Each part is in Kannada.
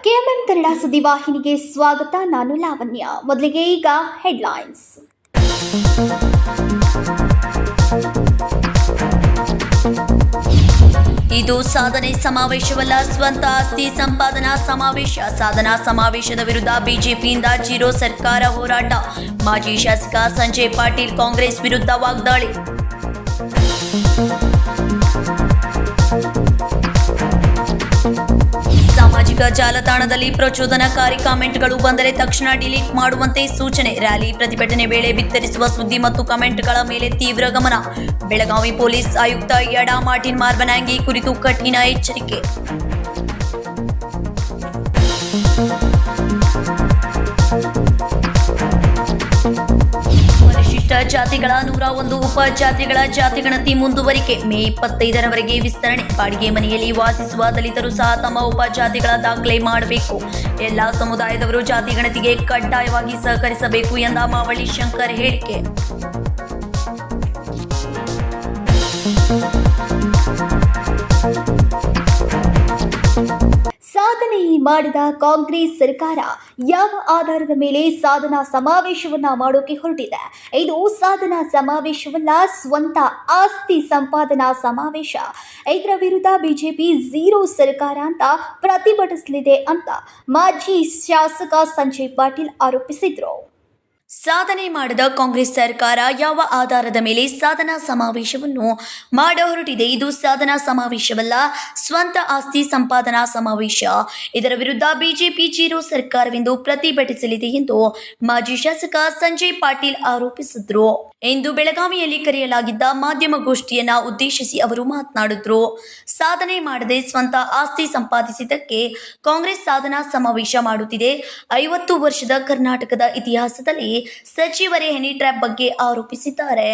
ಕೆಎಂಎಂ ಕನ್ನಡ ಸುದ್ದಿವಾಹಿನಿಗೆ ಸ್ವಾಗತ. ನಾನು ಲಾವಣ್ಯ. ಮೊದಲಿಗೆ ಈಗ ಹೆಡ್ಲೈನ್ಸ್. ಇದು ಸಾಧನೆ ಸಮಾವೇಶವಲ್ಲ, ಸ್ವಂತ ಆಸ್ತಿ ಸಂಪಾದನಾ ಸಮಾವೇಶ. ಸಾಧನಾ ಸಮಾವೇಶದ ವಿರುದ್ಧ ಬಿಜೆಪಿಯಿಂದ ಜೀರೋ ಸರ್ಕಾರ ಹೋರಾಟ. ಮಾಜಿ ಶಾಸಕ ಸಂಜಯ್ ಪಾಟೀಲ್ ಕಾಂಗ್ರೆಸ್ ವಿರುದ್ಧ ವಾಗ್ದಾಳಿ. ಸಾಮಾಜಿಕ ಜಾಲತಾಣದಲ್ಲಿ ಪ್ರಚೋದನಕಾರಿ ಕಾಮೆಂಟ್ಗಳು ಬಂದರೆ ತಕ್ಷಣ ಡಿಲೀಟ್ ಮಾಡುವಂತೆ ಸೂಚನೆ. ರ್ಯಾಲಿ ಪ್ರತಿಭಟನೆ ವೇಳೆ ಬಿತ್ತರಿಸುವ ಸುದ್ದಿ ಮತ್ತು ಕಾಮೆಂಟ್ಗಳ ಮೇಲೆ ತೀವ್ರ ಗಮನ. ಬೆಳಗಾವಿ ಪೊಲೀಸ್ ಆಯುಕ್ತ ಯಡಾ ಮಾರ್ಟಿನ್ ಮಾರ್ಬನಾಂಗಿ ಕುರಿತು ಕಠಿಣ ಎಚ್ಚರಿಕೆ. ಪರಿಶಿಷ್ಟ ಜಾತಿಗಳ 101 ಉಪಜಾತಿಗಳ ಜಾತಿಗಣತಿ ಮುಂದುವರಿಕೆ. ಮೇ 25ರವರೆಗೆ ವಿಸ್ತರಣೆ. ಬಾಡಿಗೆ ಮನೆಯಲ್ಲಿ ವಾಸಿಸುವ ದಲಿತರು ಸಹ ತಮ್ಮ ಉಪಜಾತಿಗಳ ದಾಖಲೆ ಮಾಡಬೇಕು. ಎಲ್ಲ ಸಮುದಾಯದವರು ಜಾತಿ ಗಣತಿಗೆ ಕಡ್ಡಾಯವಾಗಿ ಸಹಕರಿಸಬೇಕು ಎಂದ ಮಾವಳಿ ಶಂಕರ್ ಹೇಳಿಕೆ. ಸಾಧನೆ ಮಾಡಿದ ಕಾಂಗ್ರೆಸ್ ಸರ್ಕಾರ ಯಾವ ಆಧಾರದ ಮೇಲೆ ಸಾಧನಾ ಸಮಾವೇಶವನ್ನ ಮಾಡೋಕೆ ಹೊರಟಿದೆ? ಇದು ಸಾಧನಾ ಸಮಾವೇಶವಲ್ಲ, ಸ್ವಂತ ಆಸ್ತಿ ಸಂಪಾದನಾ ಸಮಾವೇಶ. ಇದರ ವಿರುದ್ಧ ಬಿಜೆಪಿ ಝೀರೋ ಸರ್ಕಾರ ಅಂತ ಪ್ರತಿಭಟಿಸಲಿದೆ ಅಂತ ಮಾಜಿ ಶಾಸಕ ಸಂಜಯ್ ಪಾಟೀಲ್ ಆರೋಪಿಸಿದರು. ಸಾಧನೆ ಮಾಡಿದ ಕಾಂಗ್ರೆಸ್ ಸರ್ಕಾರ ಯಾವ ಆಧಾರದ ಮೇಲೆ ಸಾಧನಾ ಸಮಾವೇಶವನ್ನು ಮಾಡ ಹೊರಟಿದೆ? ಇದು ಸಾಧನಾ ಸಮಾವೇಶವಲ್ಲ, ಸ್ವಂತ ಆಸ್ತಿ ಸಂಪಾದನಾ ಸಮಾವೇಶ. ಇದರ ವಿರುದ್ಧ ಬಿಜೆಪಿ ಜೀರೋ ಸರ್ಕಾರವೆಂದು ಪ್ರತಿಭಟಿಸಲಿದೆ ಎಂದು ಮಾಜಿ ಶಾಸಕ ಸಂಜಯ್ ಪಾಟೀಲ್ ಆರೋಪಿಸಿದರು. ಇಂದು ಬೆಳಗಾವಿಯಲ್ಲಿ ಕರೆಯಲಾಗಿದ್ದ ಮಾಧ್ಯಮಗೋಷ್ಠಿಯನ್ನ ಉದ್ದೇಶಿಸಿ ಅವರು ಮಾತನಾಡಿದ್ರು. ಸಾಧನೆ ಮಾಡದೆ ಸ್ವಂತ ಆಸ್ತಿ ಸಂಪಾದಿಸಿದ್ದಕ್ಕೆ ಕಾಂಗ್ರೆಸ್ ಸಾಧನಾ ಸಮಾವೇಶ ಮಾಡುತ್ತಿದೆ. 50 ವರ್ಷದ ಕರ್ನಾಟಕದ ಇತಿಹಾಸದಲ್ಲಿ ಸಚಿವರೇ ಹನಿ ಟ್ರ್ಯಾಪ್ ಬಗ್ಗೆ ಆರೋಪಿಸಿದ್ದಾರೆ.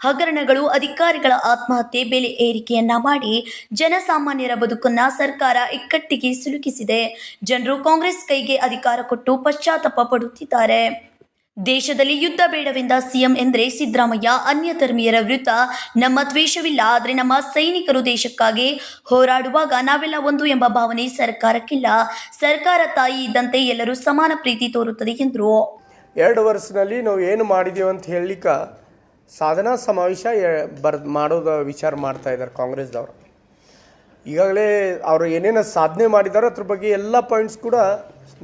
ಹಗರಣಗಳು, ಅಧಿಕಾರಿಗಳ ಆತ್ಮಹತ್ಯೆ, ಬೆಲೆ ಏರಿಕೆಯನ್ನ ಮಾಡಿ ಜನಸಾಮಾನ್ಯರ ಬದುಕನ್ನ ಸರ್ಕಾರ ಇಕ್ಕಟ್ಟಿಗೆ ಸಿಲುಕಿಸಿದೆ. ಜನರು ಕಾಂಗ್ರೆಸ್ ಕೈಗೆ ಅಧಿಕಾರ ಕೊಟ್ಟು ಪಶ್ಚಾತ್ತಾಪ ಪಡುತ್ತಿದ್ದಾರೆ. ದೇಶದಲ್ಲಿ ಯುದ್ಧ ಬೇಡವೆಂದ ಸಿಎಂ ಎಂದರೆ ಸಿದ್ದರಾಮಯ್ಯ. ಅನ್ಯ ಧರ್ಮೀಯರ ವಿರುದ್ಧ ನಮ್ಮ ದ್ವೇಷವಿಲ್ಲ, ಆದರೆ ನಮ್ಮ ಸೈನಿಕರು ದೇಶಕ್ಕಾಗಿ ಹೋರಾಡುವಾಗ ನಾವೆಲ್ಲ ಒಂದು ಎಂಬ ಭಾವನೆ ಸರ್ಕಾರಕ್ಕಿಲ್ಲ. ಸರ್ಕಾರ ತಾಯಿ ಇದ್ದಂತೆ ಎಲ್ಲರೂ ಸಮಾನ ಪ್ರೀತಿ ತೋರುತ್ತದೆ ಎಂದರು. 2 ವರ್ಷದಲ್ಲಿ ನಾವು ಏನು ಮಾಡಿದ್ದೀವಿ ಅಂತ ಹೇಳಲಿಕ್ಕೆ ಸಾಧನಾ ಸಮಾವೇಶ ಮಾಡೋದು ವಿಚಾರ ಮಾಡ್ತಾ ಇದ್ದಾರೆ ಕಾಂಗ್ರೆಸ್ದವರು. ಈಗಾಗಲೇ ಅವರು ಏನೇನು ಸಾಧನೆ ಮಾಡಿದಾರೋ ಅದ್ರ ಬಗ್ಗೆ ಎಲ್ಲ ಪಾಯಿಂಟ್ಸ್ ಕೂಡ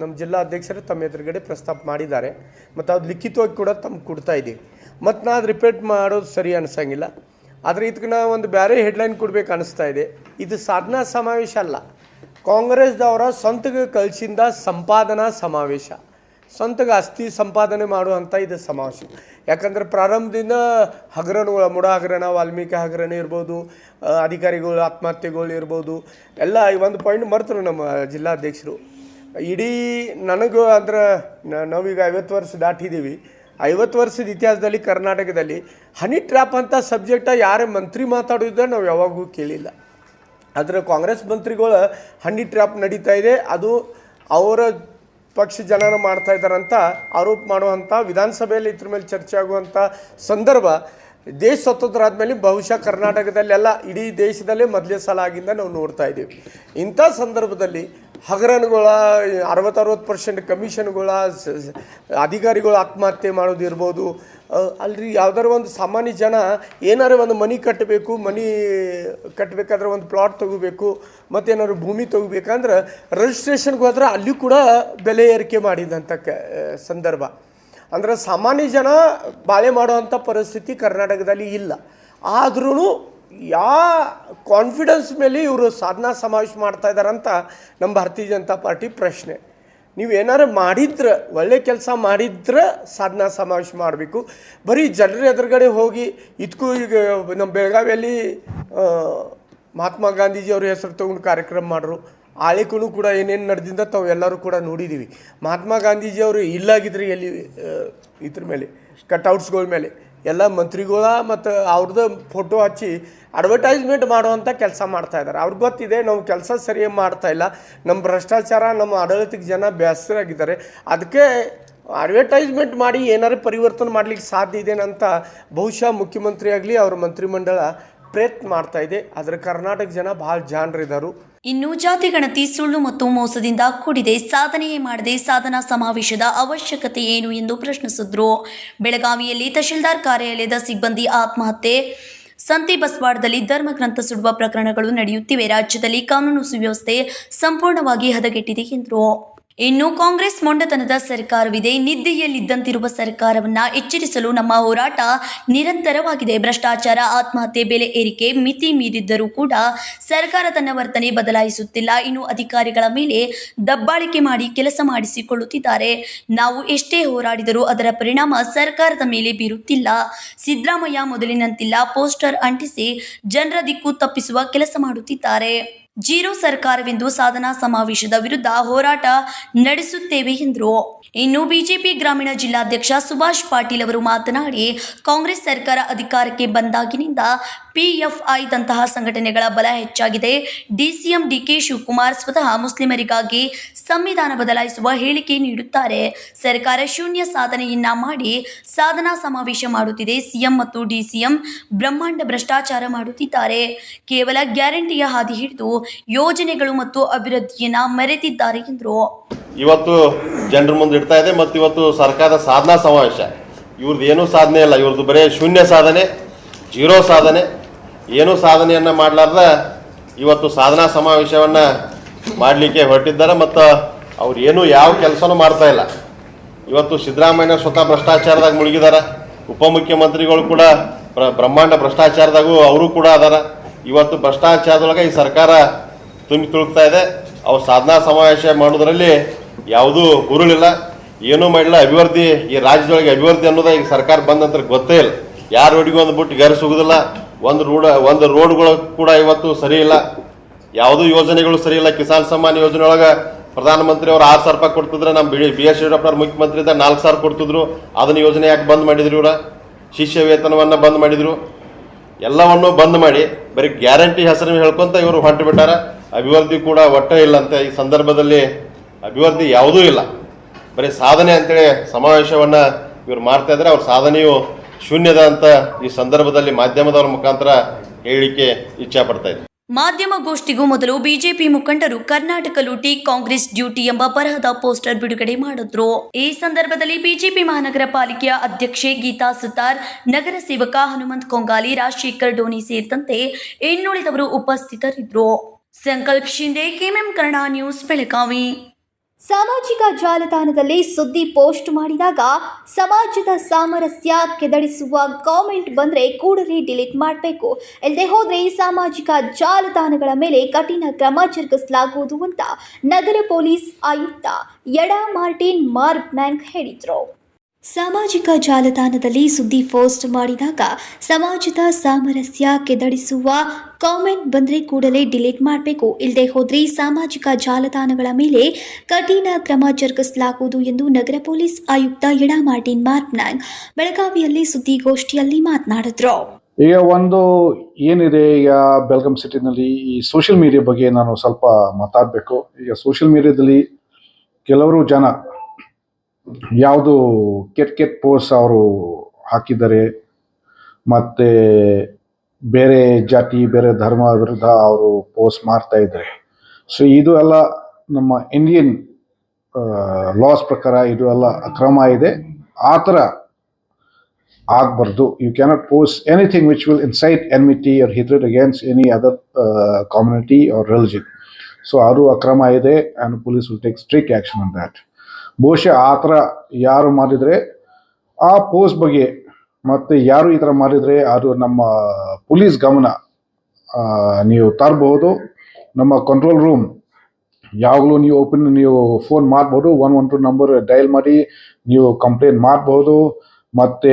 ನಮ್ಮ ಜಿಲ್ಲಾ ಅಧ್ಯಕ್ಷರು ತಮ್ಮ ಎದುರುಗಡೆ ಪ್ರಸ್ತಾಪ ಮಾಡಿದ್ದಾರೆ. ಮತ್ತು ಅದು ಲಿಖಿತವಾಗಿ ಕೂಡ ತಮ್ಗೆ ಕೊಡ್ತಾ ಇದ್ದೀವಿ. ಮತ್ತು ನಾ ಅದು ರಿಪೀಟ್ ಮಾಡೋದು ಸರಿ ಅನಿಸಂಗಿಲ್ಲ. ಆದರೆ ಇದಕ್ಕೆ ನಾವು ಒಂದು ಬೇರೆ ಹೆಡ್ಲೈನ್ ಕೊಡಬೇಕು ಅನಿಸ್ತಾ ಇದೆ. ಇದು ಸಾಧನಾ ಸಮಾವೇಶ ಅಲ್ಲ, ಕಾಂಗ್ರೆಸ್ದವರ ಸ್ವಂತಗೆ ಕಳಿಸಿದ ಸಂಪಾದನಾ ಸಮಾವೇಶ. ಸ್ವಂತಗೆ ಆಸ್ತಿ ಸಂಪಾದನೆ ಮಾಡುವಂಥ ಇದು ಸಮಾವೇಶ. ಯಾಕಂದರೆ ಪ್ರಾರಂಭದಿಂದ ಹಗರಣಗಳು, ಮುಡ ಹಗರಣ, ವಾಲ್ಮೀಕಿ ಹಗರಣ ಇರ್ಬೋದು, ಅಧಿಕಾರಿಗಳು ಆತ್ಮಹತ್ಯೆಗಳು ಇರ್ಬೋದು, ಎಲ್ಲ ಒಂದು ಪಾಯಿಂಟ್ ಮರ್ತರು ನಮ್ಮ ಜಿಲ್ಲಾಧ್ಯಕ್ಷರು. ಇಡೀ ನನಗೂ ಅಂದ್ರೆ ನಾವೀಗ 50 ವರ್ಷ ದಾಟಿದ್ದೀವಿ. 50 ವರ್ಷದ ಇತಿಹಾಸದಲ್ಲಿ ಕರ್ನಾಟಕದಲ್ಲಿ ಹನಿ ಟ್ರ್ಯಾಪ್ ಅಂತ ಸಬ್ಜೆಕ್ಟ ಯಾರೇ ಮಂತ್ರಿ ಮಾತಾಡೋದಿದ್ದ ನಾವು ಯಾವಾಗೂ ಕೇಳಿಲ್ಲ. ಆದರೆ ಕಾಂಗ್ರೆಸ್ ಮಂತ್ರಿಗಳು ಹನಿ ಟ್ರ್ಯಾಪ್ ನಡೀತಾ ಇದೆ, ಅದು ಅವರ ಪಕ್ಷ ಜನನ ಮಾಡ್ತಾ ಇದ್ದಾರಂತ ಆರೋಪ ಮಾಡುವಂಥ, ವಿಧಾನಸಭೆಯಲ್ಲಿ ಇದ್ರ ಮೇಲೆ ಚರ್ಚೆ ಆಗುವಂಥ ಸಂದರ್ಭ ದೇಶ ಸ್ವತಂತ್ರ ಆದಮೇಲೆ ಬಹುಶಃ ಕರ್ನಾಟಕದಲ್ಲೆಲ್ಲ ಇಡೀ ದೇಶದಲ್ಲೇ ಮೊದಲೇ ಸಲ ಆಗಿಂದ ನಾವು ನೋಡ್ತಾ ಇದ್ದೀವಿ. ಇಂಥ ಸಂದರ್ಭದಲ್ಲಿ ಹಗರಣಗಳ 60% ಕಮಿಷನ್ಗಳ, ಅಧಿಕಾರಿಗಳು ಆತ್ಮಹತ್ಯೆ ಮಾಡೋದಿರ್ಬೋದು, ಅಲ್ರಿ ಯಾವ್ದಾರು ಒಂದು ಸಾಮಾನ್ಯ ಜನ ಏನಾರು ಒಂದು ಮನೆ ಕಟ್ಟಬೇಕಾದ್ರೆ ಒಂದು ಪ್ಲಾಟ್ ತೊಗೋಬೇಕು, ಮತ್ತೇನಾದ್ರು ಭೂಮಿ ತೊಗೋಬೇಕಂದ್ರೆ ರಿಜಿಸ್ಟ್ರೇಷನ್ಗೆ ಹೋದ್ರೆ ಅಲ್ಲಿ ಕೂಡ ಬೆಲೆ ಏರಿಕೆ ಮಾಡಿದಂಥ ಸಂದರ್ಭ. ಅಂದ್ರೆ ಸಾಮಾನ್ಯ ಜನ ಬಾಳೆ ಮಾಡುವಂಥ ಪರಿಸ್ಥಿತಿ ಕರ್ನಾಟಕದಲ್ಲಿ ಇಲ್ಲ. ಆದ್ರೂ ಕಾನ್ಫಿಡೆನ್ಸ್ ಮೇಲೆ ಇವರು ಸಾಧನಾ ಸಮಾವೇಶ ಮಾಡ್ತಾ ಇದ್ದಾರಂತ ನಮ್ಮ ಭಾರತೀಯ ಜನತಾ ಪಾರ್ಟಿ ಪ್ರಶ್ನೆ. ನೀವೇನಾರು ಮಾಡಿದ್ರೆ, ಒಳ್ಳೆ ಕೆಲಸ ಮಾಡಿದ್ರೆ ಸಾಧನಾ ಸಮಾವೇಶ ಮಾಡಬೇಕು. ಬರೀ ಜನರ ಎದುರುಗಡೆ ಹೋಗಿ ಇದಕ್ಕೂ ಈಗ ನಮ್ಮ ಬೆಳಗಾವಿಯಲ್ಲಿ ಮಹಾತ್ಮ ಗಾಂಧೀಜಿಯವ್ರ ಹೆಸರು ತೊಗೊಂಡು ಕಾರ್ಯಕ್ರಮ ಮಾಡ್ರು. ಆಳಿಕೂ ಕೂಡ ಏನೇನು ನಡೆದಿಂದ ತಾವು ಎಲ್ಲರೂ ಕೂಡ ನೋಡಿದ್ದೀವಿ. ಮಹಾತ್ಮ ಗಾಂಧೀಜಿಯವರು ಇಲ್ಲಾಗಿದ್ರೆ ಎಲ್ಲಿ ಇದ್ರ ಮೇಲೆ ಕಟ್ಔಟ್ಸ್ಗಳ ಮೇಲೆ ಎಲ್ಲ ಮಂತ್ರಿಗಳ ಮತ್ತು ಅವ್ರದ್ದು ಫೋಟೋ ಹಚ್ಚಿ ಅಡ್ವರ್ಟೈಸ್ಮೆಂಟ್ ಮಾಡುವಂಥ ಕೆಲಸ ಮಾಡ್ತಾಯಿದ್ದಾರೆ. ಅವ್ರಿಗೆ ಗೊತ್ತಿದೆ ನಾವು ಕೆಲಸ ಸರಿಯಾಗಿ ಮಾಡ್ತಾಯಿಲ್ಲ, ನಮ್ಮ ಭ್ರಷ್ಟಾಚಾರ, ನಮ್ಮ ಆಡಳಿತಕ್ಕೆ ಜನ ಬೇಸರಾಗಿದ್ದಾರೆ, ಅದಕ್ಕೆ ಅಡ್ವರ್ಟೈಸ್ಮೆಂಟ್ ಮಾಡಿ ಏನಾರು ಪರಿವರ್ತನೆ ಮಾಡಲಿಕ್ಕೆ ಸಾಧ್ಯ ಇದೆ ಅಂತ ಬಹುಶಃ ಮುಖ್ಯಮಂತ್ರಿ ಆಗಲಿ ಅವ್ರ ಮಂತ್ರಿಮಂಡಲ ಪ್ರಯತ್ನ ಮಾಡ್ತಾ ಇದೆ. ಅದರ ಕರ್ನಾಟಕ ಜನ ಭಾಳ ಜಾಣರಿದ್ದಾರೆ. ಇನ್ನು ಜಾತಿ ಗಣತಿ ಸುಳ್ಳು ಮತ್ತು ಮೋಸದಿಂದ ಕೂಡಿದೆ, ಸಾಧನೆಯೇ ಮಾಡದೆ ಸಾಧನಾ ಸಮಾವೇಶದ ಅವಶ್ಯಕತೆ ಏನು ಎಂದು ಪ್ರಶ್ನಿಸಿದ್ರು. ಬೆಳಗಾವಿಯಲ್ಲಿ ತಹಶೀಲ್ದಾರ್ ಕಾರ್ಯಾಲಯದ ಸಿಬ್ಬಂದಿ ಆತ್ಮಹತ್ಯೆ, ಸಂತೆ ಬಸವಾಡದಲ್ಲಿ ಧರ್ಮಗ್ರಂಥ ಸುಡುವ ಪ್ರಕರಣಗಳು ನಡೆಯುತ್ತಿವೆ. ರಾಜ್ಯದಲ್ಲಿ ಕಾನೂನು ಸುವ್ಯವಸ್ಥೆ ಸಂಪೂರ್ಣವಾಗಿ ಹದಗೆಟ್ಟಿದೆ ಎಂದರು. ಇನ್ನು ಕಾಂಗ್ರೆಸ್ ಮೊಂಡತನದ ಸರ್ಕಾರವಿದೆ, ನಿದ್ದೆಯಲ್ಲಿದ್ದಂತಿರುವ ಸರ್ಕಾರವನ್ನ ಎಚ್ಚರಿಸಲು ನಮ್ಮ ಹೋರಾಟ ನಿರಂತರವಾಗಿದೆ. ಭ್ರಷ್ಟಾಚಾರ, ಆತ್ಮಹತ್ಯೆ, ಬೆಲೆ ಏರಿಕೆ ಮಿತಿ ಮೀರಿದ್ದರೂ ಕೂಡ ಸರ್ಕಾರ ತನ್ನ ವರ್ತನೆ ಬದಲಾಯಿಸುತ್ತಿಲ್ಲ. ಇನ್ನು ಅಧಿಕಾರಿಗಳ ಮೇಲೆ ದಬ್ಬಾಳಿಕೆ ಮಾಡಿ ಕೆಲಸ ಮಾಡಿಸಿಕೊಳ್ಳುತ್ತಿದ್ದಾರೆ. ನಾವು ಎಷ್ಟೇ ಹೋರಾಡಿದರೂ ಅದರ ಪರಿಣಾಮ ಸರ್ಕಾರದ ಮೇಲೆ ಬೀರುತ್ತಿಲ್ಲ. ಸಿದ್ದರಾಮಯ್ಯ ಮೊದಲಿನಂತಿಲ್ಲ, ಪೋಸ್ಟರ್ ಅಂಟಿಸಿ ಜನರ ದಿಕ್ಕು ತಪ್ಪಿಸುವ ಕೆಲಸ ಮಾಡುತ್ತಿದ್ದಾರೆ. ಜೀರೋ ಸರ್ಕಾರವೆಂದು ಸಾಧನಾ ಸಮಾವೇಶದ ವಿರುದ್ಧ ಹೋರಾಟ ನಡೆಸುತ್ತೇವೆ ಎಂದರು. ಇನ್ನು ಬಿಜೆಪಿ ಗ್ರಾಮೀಣ ಜಿಲ್ಲಾಧ್ಯಕ್ಷ ಸುಭಾಷ್ ಪಾಟೀಲ್ ಅವರು ಮಾತನಾಡಿ, ಕಾಂಗ್ರೆಸ್ ಸರ್ಕಾರ ಅಧಿಕಾರಕ್ಕೆ ಬಂದಾಗಿನಿಂದ PFI-ದಂತಹ ಸಂಘಟನೆಗಳ ಬಲ ಹೆಚ್ಚಾಗಿದೆ. DCM DK ಶಿವಕುಮಾರ್ ಸ್ವತಃ ಮುಸ್ಲಿಮರಿಗಾಗಿ ಸಂವಿಧಾನ ಬದಲಾಯಿಸುವ ಹೇಳಿಕೆ ನೀಡುತ್ತಾರೆ. ಸರ್ಕಾರ ಶೂನ್ಯ ಸಾಧನೆಯನ್ನ ಮಾಡಿ ಸಾಧನಾ ಸಮಾವೇಶ ಮಾಡುತ್ತಿದೆ. CM ಮತ್ತು DCM ಬ್ರಹ್ಮಾಂಡ ಭ್ರಷ್ಟಾಚಾರ ಮಾಡುತ್ತಿದ್ದಾರೆ. ಕೇವಲ ಗ್ಯಾರಂಟಿಯ ಹಾದಿ ಹಿಡಿದು ಯೋಜನೆಗಳು ಮತ್ತು ಅಭಿವೃದ್ಧಿಯನ್ನ ಮರೆತಿದ್ದಾರೆ ಎಂದರು. ಇವತ್ತು ಜನರ ಮುಂದೆ ಇಡ್ತಾ ಇದೆ ಮತ್ತು ಇವತ್ತು ಸರ್ಕಾರದ ಸಾಧನಾ ಸಮಾವೇಶ, ಇವ್ರದ್ದು ಏನೂ ಸಾಧನೆ ಇಲ್ಲ. ಇವ್ರದ್ದು ಬರೀ ಶೂನ್ಯ ಸಾಧನೆ, ಜೀರೋ ಸಾಧನೆ, ಏನೂ ಸಾಧನೆಯನ್ನು ಮಾಡಲಾರ್ದ ಇವತ್ತು ಸಾಧನಾ ಸಮಾವೇಶವನ್ನು ಮಾಡಲಿಕ್ಕೆ ಹೊರಟಿದ್ದಾರೆ. ಮತ್ತು ಅವ್ರು ಏನೂ ಯಾವ ಕೆಲಸನೂ ಮಾಡ್ತಾ ಇಲ್ಲ. ಇವತ್ತು ಸಿದ್ದರಾಮಯ್ಯ ಸ್ವತಃ ಭ್ರಷ್ಟಾಚಾರದಾಗ ಮುಳುಗಿದ್ದಾರೆ. ಉಪಮುಖ್ಯಮಂತ್ರಿಗಳು ಕೂಡ ಬ್ರಹ್ಮಾಂಡ ಭ್ರಷ್ಟಾಚಾರದಾಗೂ ಅವರು ಕೂಡ ಅದಾರ. ಇವತ್ತು ಭ್ರಷ್ಟಾಚಾರದೊಳಗೆ ಈ ಸರ್ಕಾರ ತುಂಬಿ ತುಳುಕ್ತಾ ಇದೆ. ಅವ್ರು ಸಾಧನಾ ಸಮಾವೇಶ ಮಾಡೋದ್ರಲ್ಲಿ ಯಾವುದೂ ಹುರುಳಿಲ್ಲ, ಏನೂ ಮಾಡಿಲ್ಲ. ಅಭಿವೃದ್ಧಿ, ಈ ರಾಜ್ಯದೊಳಗೆ ಅಭಿವೃದ್ಧಿ ಅನ್ನೋದು ಈಗ ಸರ್ಕಾರ ಬಂದ ನಂತರ ಗೊತ್ತೇ ಇಲ್ಲ. ಯಾರು ರೋಡಿಗೆ ಒಂದು ಬಿಟ್ಟು ಗರ್ ಸಿಗೋದಿಲ್ಲ. ಒಂದು ರೋಡ್ಗಳು ಕೂಡ ಇವತ್ತು ಸರಿ ಇಲ್ಲ, ಯಾವುದೂ ಯೋಜನೆಗಳು ಸರಿ ಇಲ್ಲ. ಕಿಸಾನ್ ಸಮ್ಮಾನ್ ಯೋಜನೆ ಒಳಗೆ ಪ್ರಧಾನಮಂತ್ರಿ ಅವರು 6,000 ರೂಪಾಯಿ ಕೊಡ್ತಿದ್ರೆ, ನಮ್ಮ BS ಯಡಿಯೂರಪ್ಪ ಮುಖ್ಯಮಂತ್ರಿ ಇದ್ದ 4,000 ಕೊಡ್ತಿದ್ರು. ಅದನ್ನು ಯೋಜನೆ ಯಾಕೆ ಬಂದ್ ಮಾಡಿದ್ರು? ಇವರ ಶಿಷ್ಯ ವೇತನವನ್ನು ಬಂದ್ ಮಾಡಿದರು. ಎಲ್ಲವನ್ನೂ ಬಂದ್ ಮಾಡಿ ಬರೀ ಗ್ಯಾರಂಟಿ ಹೆಸರನ್ನು ಹೇಳ್ಕೊಂತ ಇವರು ಹೊಂಟು ಬಿಟ್ಟಾರ. ಅಭಿವೃದ್ಧಿ ಕೂಡ ಒಟ್ಟೇ ಇಲ್ಲ ಅಂತ. ಈ ಸಂದರ್ಭದಲ್ಲಿ ಅಭಿವೃದ್ಧಿ ಯಾವುದೂ ಇಲ್ಲ, ಬರೀ ಸಾಧನೆ ಅಂತೇಳಿ ಸಮಾವೇಶವನ್ನು ಇವರು ಮಾಡ್ತಾ ಇದ್ದಾರೆ. ಅವ್ರ ಸಾಧನೆಯು ಶೂನ್ಯದ ಅಂತ ಈ ಸಂದರ್ಭದಲ್ಲಿ ಮಾಧ್ಯಮದವರ ಮುಖಾಂತರ ಹೇಳಿಕೆ ಇಚ್ಛೆ ಪಡ್ತಾ ಇದ್ದಾರೆ. ಮಾಧ್ಯಮಗೋಷ್ಠಿಗೂ ಮೊದಲು ಬಿಜೆಪಿ ಮುಖಂಡರು ಕರ್ನಾಟಕ ಲೂಟಿ ಕಾಂಗ್ರೆಸ್ ಡ್ಯೂಟಿ ಎಂಬ ಬರಹದ ಪೋಸ್ಟರ್ ಬಿಡುಗಡೆ ಮಾಡಿದ್ರು. ಈ ಸಂದರ್ಭದಲ್ಲಿ ಬಿಜೆಪಿ ಮಹಾನಗರ ಪಾಲಿಕೆಯ ಅಧ್ಯಕ್ಷೆ ಗೀತಾ ಸುತಾರ್, ನಗರ ಸೇವಕ ಹನುಮಂತ್ ಕೊಂಗಾಲಿ, ರಾಜಶೇಖರ್ ಡೋನಿ ಸೇರಿದಂತೆ ಇನ್ನುಳಿದವರು ಉಪಸ್ಥಿತರಿದ್ದರು. ಸಂಕಲ್ಪ ಶಿಂದೆ, KMM ಕನ್ನಡ ನ್ಯೂಸ್, ಬೆಳಗಾವಿ. ಸಾಮಾಜಿಕ ಜಾಲತಾಣದಲ್ಲಿ ಸುದ್ದಿ ಪೋಸ್ಟ್ ಮಾಡಿದಾಗ ಸಮಾಜದ ಸಾಮರಸ್ಯ ಕೆದಡಿಸುವ ಕಾಮೆಂಟ್ ಬಂದರೆ ಕೂಡಲೇ ಡಿಲೀಟ್ ಮಾಡಬೇಕು. ಇಲ್ಲದೆ ಹೋದರೆ ಸಾಮಾಜಿಕ ಜಾಲತಾಣಗಳ ಮೇಲೆ ಕಠಿಣ ಕ್ರಮ ಜರುಗಿಸಲಾಗುವುದು ಅಂತ ನಗರ ಪೊಲೀಸ್ ಆಯುಕ್ತ ಯಡಾ ಮಾರ್ಟಿನ್ ಮಾರ್ಬ್ನ್ಯಾಂಕ್ ಹೇಳಿದರು. ಸಾಮಾಜಿಕ ಜಾಲತಾಣದಲ್ಲಿ ಸುದ್ದಿ ಪೋಸ್ಟ್ ಮಾಡಿದಾಗ ಸಮಾಜದ ಸಾಮರಸ್ಯ ಕೆದಡಿಸುವ ಕಾಮೆಂಟ್ ಬಂದರೆ ಕೂಡಲೇ ಡಿಲೀಟ್ ಮಾಡಬೇಕು. ಇಲ್ಲದೆ ಹೋದರೆ ಸಾಮಾಜಿಕ ಜಾಲತಾಣಗಳ ಮೇಲೆ ಕಠಿಣ ಕ್ರಮ ಜರುಗಿಸಲಾಗುವುದು ಎಂದು ನಗರ ಪೊಲೀಸ್ ಆಯುಕ್ತ ಯಡಾ ಮಾರ್ಟಿನ್ ಮಾರ್ಬ್ನ್ಯಾಂಕ್ ಬೆಳಗಾವಿಯಲ್ಲಿ ಸುದ್ದಿಗೋಷ್ಠಿಯಲ್ಲಿ ಮಾತನಾಡಿದರು. ಈಗ ಒಂದು ಏನಿದೆ, ಈಗ ಬೆಳಗಾಂ ಸಿಟಿನಲ್ಲಿ ಈ ಸೋಷಿಯಲ್ ಮೀಡಿಯಾ ಬಗ್ಗೆ ನಾನು ಸ್ವಲ್ಪ ಮಾತಾಡಬೇಕು. ಈಗ ಸೋಷಿಯಲ್ ಮೀಡಿಯಾದಲ್ಲಿ ಕೆಲವರು ಜನ ಯಾವುದು ಕೆಟ್ಟ ಪೋಸ್ಟ್ ಅವರು ಹಾಕಿದ್ದಾರೆ, ಮತ್ತು ಬೇರೆ ಜಾತಿ ಬೇರೆ ಧರ್ಮ ವಿರುದ್ಧ ಅವರು ಪೋಸ್ಟ್ ಮಾಡ್ತಾ ಇದ್ದಾರೆ. ಸೊ ಇದು ಎಲ್ಲ ನಮ್ಮ ಇಂಡಿಯನ್ ಲಾಸ್ ಪ್ರಕಾರ ಇದು ಎಲ್ಲ ಅಕ್ರಮ ಇದೆ. ಆ ಥರ ಆಗಬಾರ್ದು. You cannot post anything which will incite enmity or hatred against any other community or religion. So ಅದು ಅಕ್ರಮ ಇದೆ and police will take strict action on that. ಬಹುಶಃ ಆ ಥರ ಯಾರು ಮಾಡಿದರೆ ಆ ಪೋಸ್ಟ್ ಬಗ್ಗೆ ಮತ್ತು ಯಾರು ಈ ಥರ ಮಾಡಿದರೆ ಅದು ನಮ್ಮ ಪೊಲೀಸ್ ಗಮನ ನೀವು ತರಬಹುದು. ನಮ್ಮ ಕಂಟ್ರೋಲ್ ರೂಮ್ ಯಾವಾಗಲೂ ನೀವು ಫೋನ್ ಮಾಡ್ಬೋದು. 112 ನಂಬರ್ ಡಯಲ್ ಮಾಡಿ ನೀವು ಕಂಪ್ಲೇಂಟ್ ಮಾಡ್ಬೋದು. ಮತ್ತು